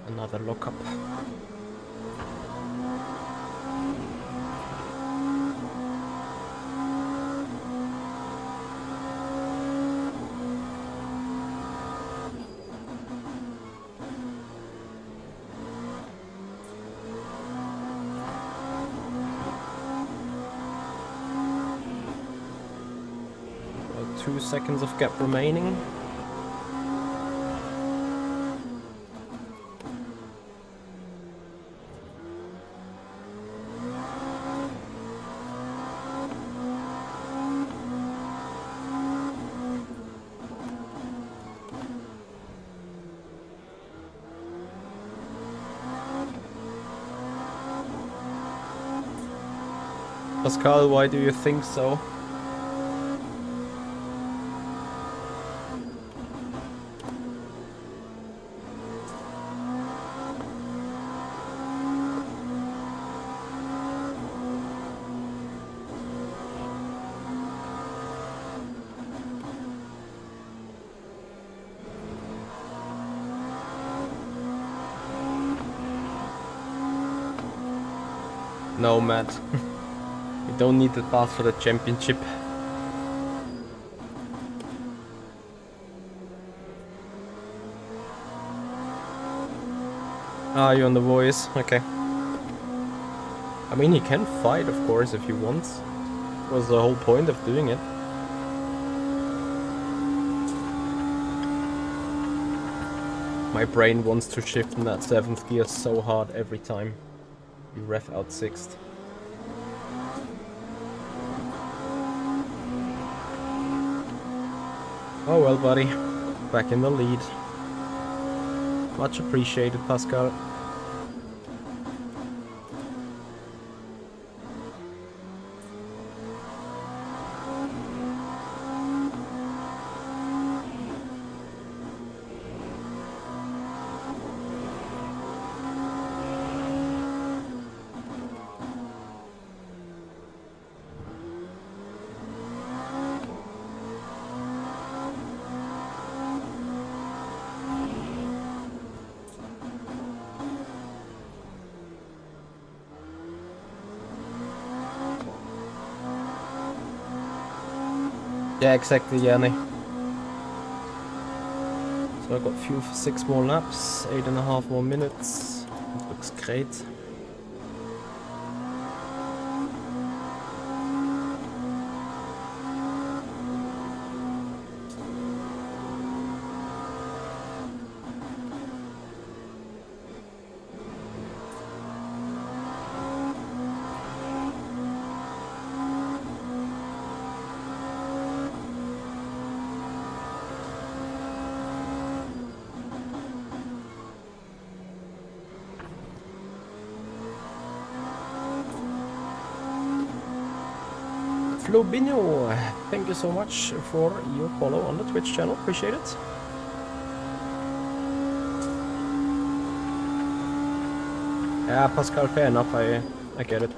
Another lockup. About 2 seconds of gap remaining. Pascal, why do you think so? No, Matt. We don't need the pass for the championship. Ah, you're on the voice. Okay. I mean, he can fight, of course, if he wants. Was the whole point of doing it. My brain wants to shift in that 7th gear so hard every time you rev out 6th. Oh well, buddy. Back in the lead. Much appreciated, Pascal. Yeah, exactly, Yanni. So I got fuel for 6 more laps, 8.5 more minutes. It looks great. Flobino, thank you so much for your follow on the Twitch channel, appreciate it. Yeah, Pascal, fair enough, I get it.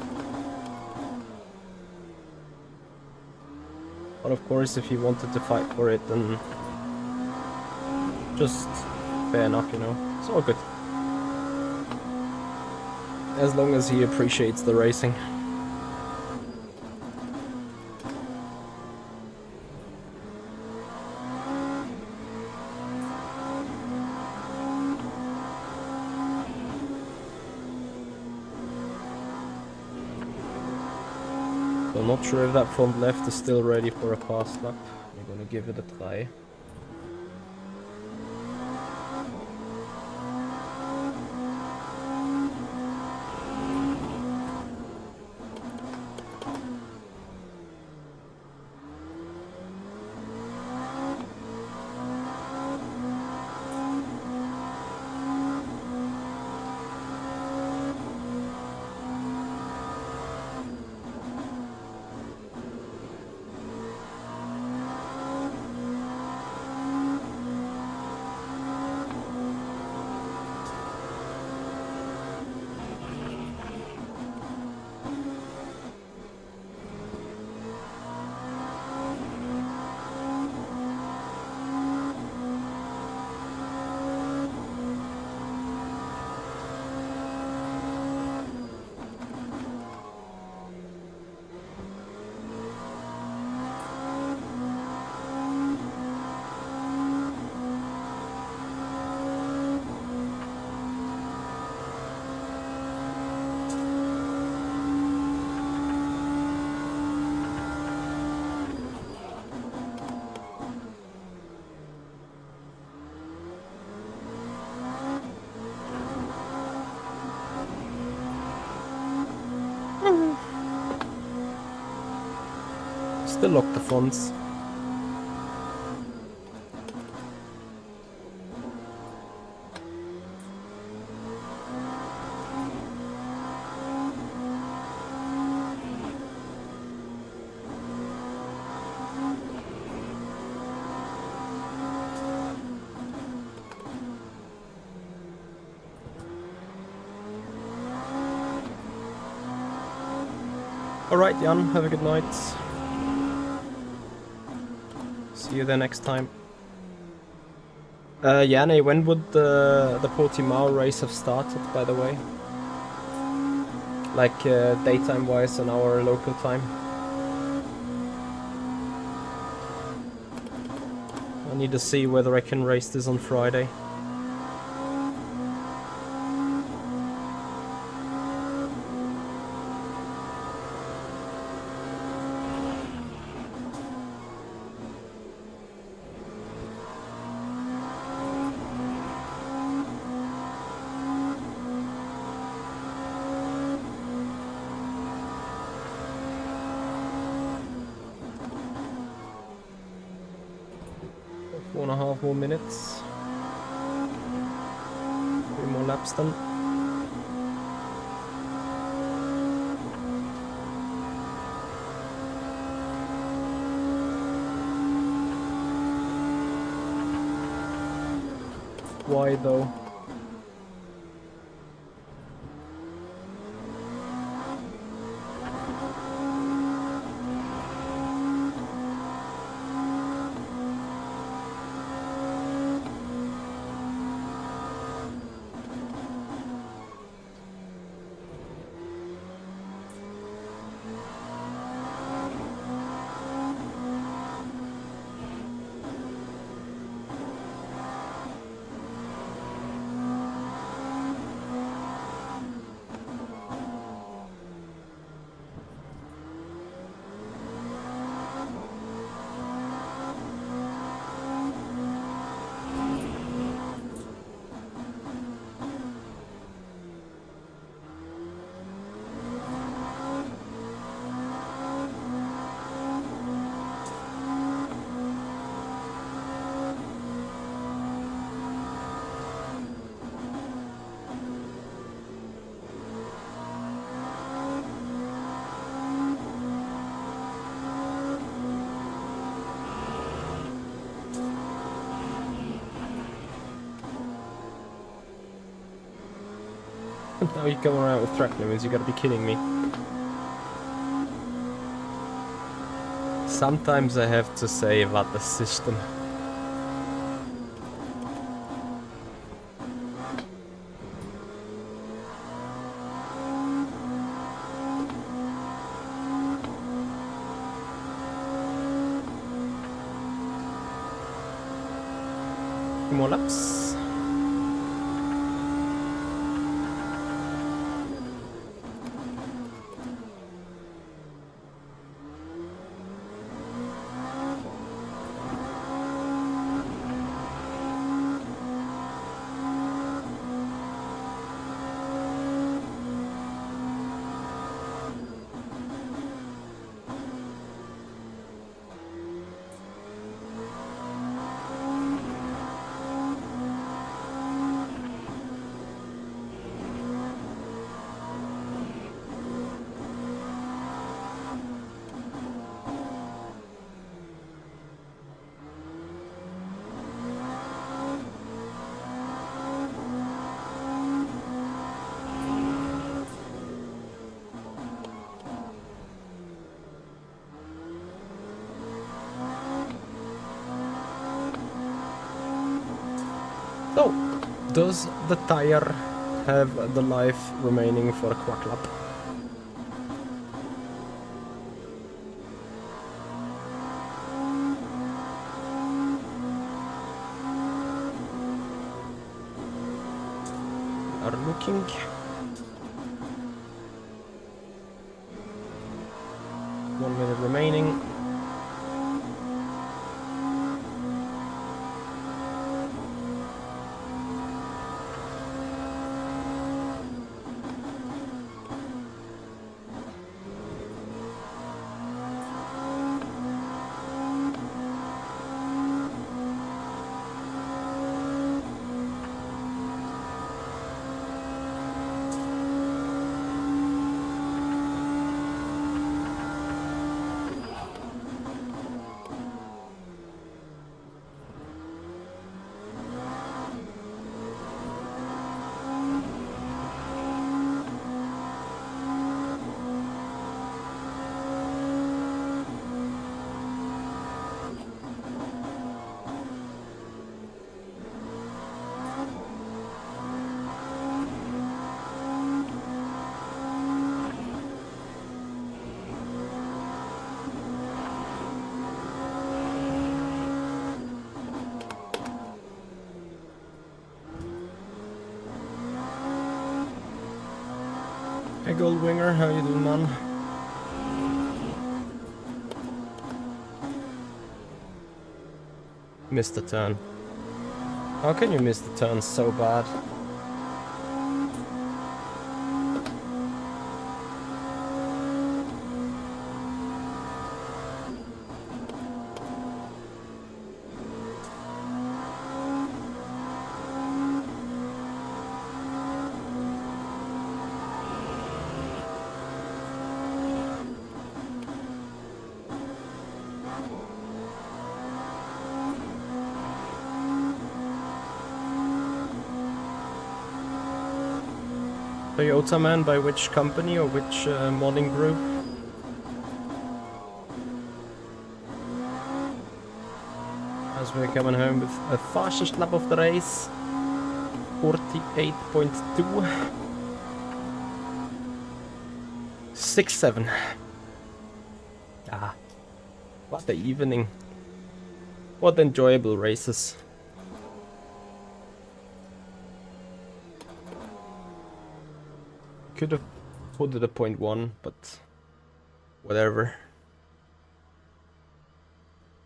But of course, if he wanted to fight for it, then just fair enough, you know. It's all good. As long as he appreciates the racing. I'm not sure if that front left is still ready for a fast lap. I'm gonna give it a try. Still lock the fronts. Alright, Jan, have a good night. See you there next time. Yanni, when would the Portimao race have started, by the way? Like, daytime-wise and our local time? I need to see whether I can race this on Friday. 1.5 more minutes. 3 more laps then. Why though? Now you come around with track limits, you gotta be kidding me. Sometimes I have to say about the system. Few more laps. So, does the tire have the life remaining for a quack lap? Are looking. 1 minute remaining. Hey Goldwinger, how you doing, man? Missed the turn. How can you miss the turn so bad? Toyota man, by which company or which modding group? As we're coming home with a fastest lap of the race. 48.2. 6-7. Ah, what the evening. What enjoyable races. Could have put it a 0.1, but whatever.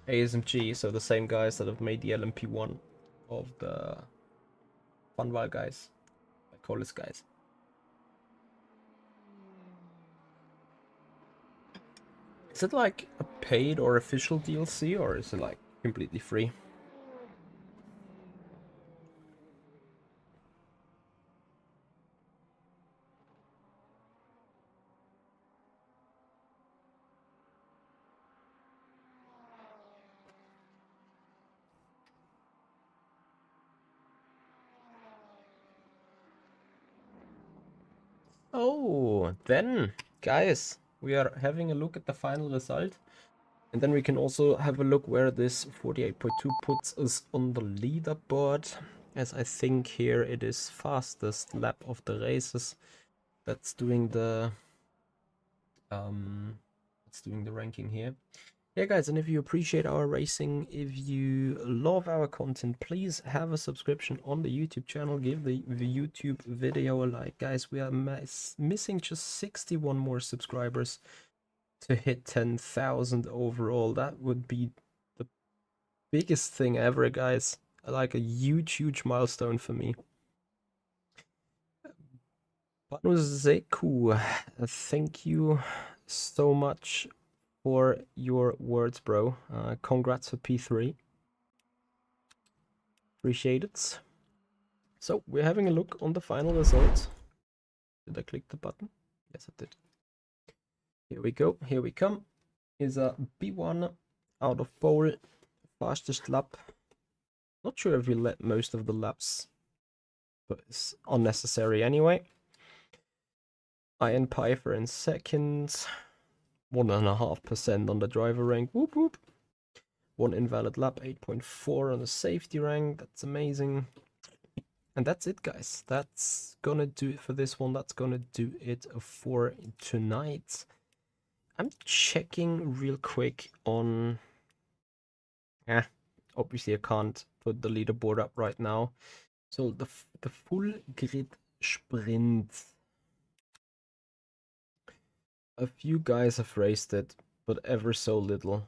ASMG, so the same guys that have made the LMP1 of the Funwile guys, like Colis guys. Is it like a paid or official DLC, or is it like completely free? Oh, then, guys, we are having a look at the final result. And then we can also have a look where this 48.2 puts us on the leaderboard. As I think here it is fastest lap of the races. That's doing the ranking here. Yeah, guys, and if you appreciate our racing, if you love our content, please have a subscription on the YouTube channel. Give the YouTube video a like. Guys, we are missing just 61 more subscribers to hit 10,000 overall. That would be the biggest thing ever, guys. Like a huge milestone for me. Panu Zeku, thank you so much for your words, bro. Congrats for P3. Appreciate it. So we're having a look on the final result. Did I click the button? Yes, I did. Here we go. Here we come. Is a B1 out of pole, fastest lap. Not sure if we let most of the laps, but it's unnecessary anyway. Iron Piper in second. 1.5% on the driver rank. Whoop whoop. One invalid lap, 8.4 on the safety rank. That's amazing. And that's it, guys. That's gonna do it for this one. That's gonna do it for tonight. I'm checking real quick on... obviously I can't put the leaderboard up right now. So the full grid sprint. A few guys have raced it, but ever so little.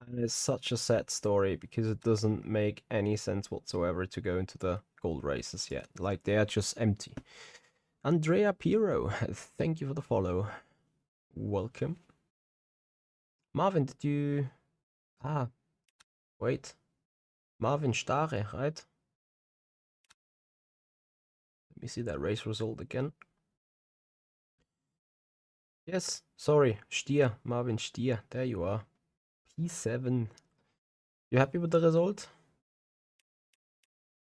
And it's such a sad story because it doesn't make any sense whatsoever to go into the gold races yet. Like, they are just empty. Andrea Piro, thank you for the follow. Welcome. Marvin, did you... Ah, wait. Marvin Stare, right? Let me see that race result again. Yes, sorry, Stier, Marvin Stier, there you are. P7. You happy with the result?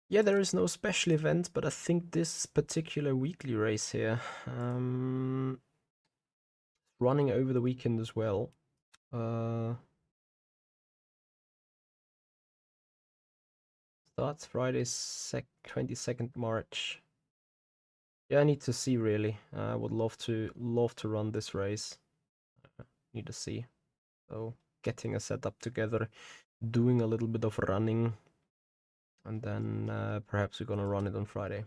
Yeah, there is no special event, but I think this particular weekly race here, running over the weekend as well. Starts Friday, 22nd March. Yeah, I need to see really. I would love to run this race. Need to see. So getting a setup together, doing a little bit of running, and then perhaps we're gonna run it on Friday.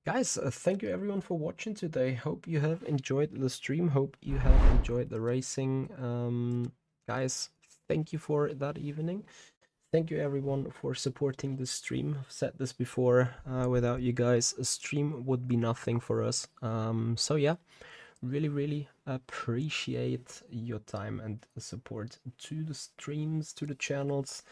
Guys, thank you everyone for watching today. Hope you have enjoyed the stream. Hope you have enjoyed the racing. Guys, thank you for that evening. Thank you everyone for supporting the stream. I've said this before, without you guys, a stream would be nothing for us. So yeah, really appreciate your time and support to the streams, to the channels.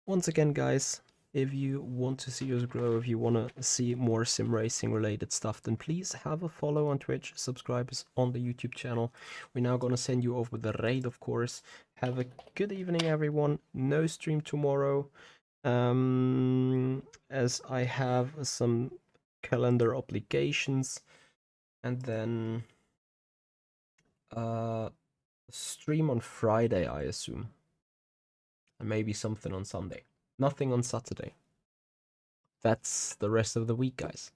Once again, guys, if you want to see us grow, if you want to see more sim racing related stuff, then please have a follow on Twitch, subscribe us on the YouTube channel. We're now going to send you over the raid, of course. Have a good evening, everyone. No stream tomorrow, as I have some calendar obligations, and then stream on Friday, I assume, and maybe something on Sunday. Nothing on Saturday. That's the rest of the week, guys.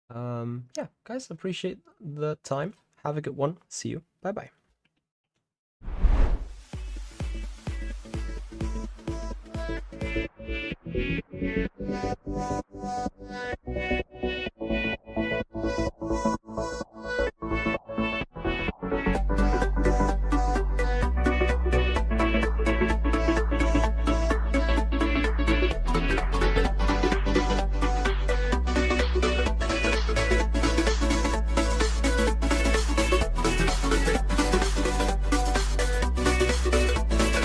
Yeah, guys, appreciate the time. Have a good one. See you. Bye bye.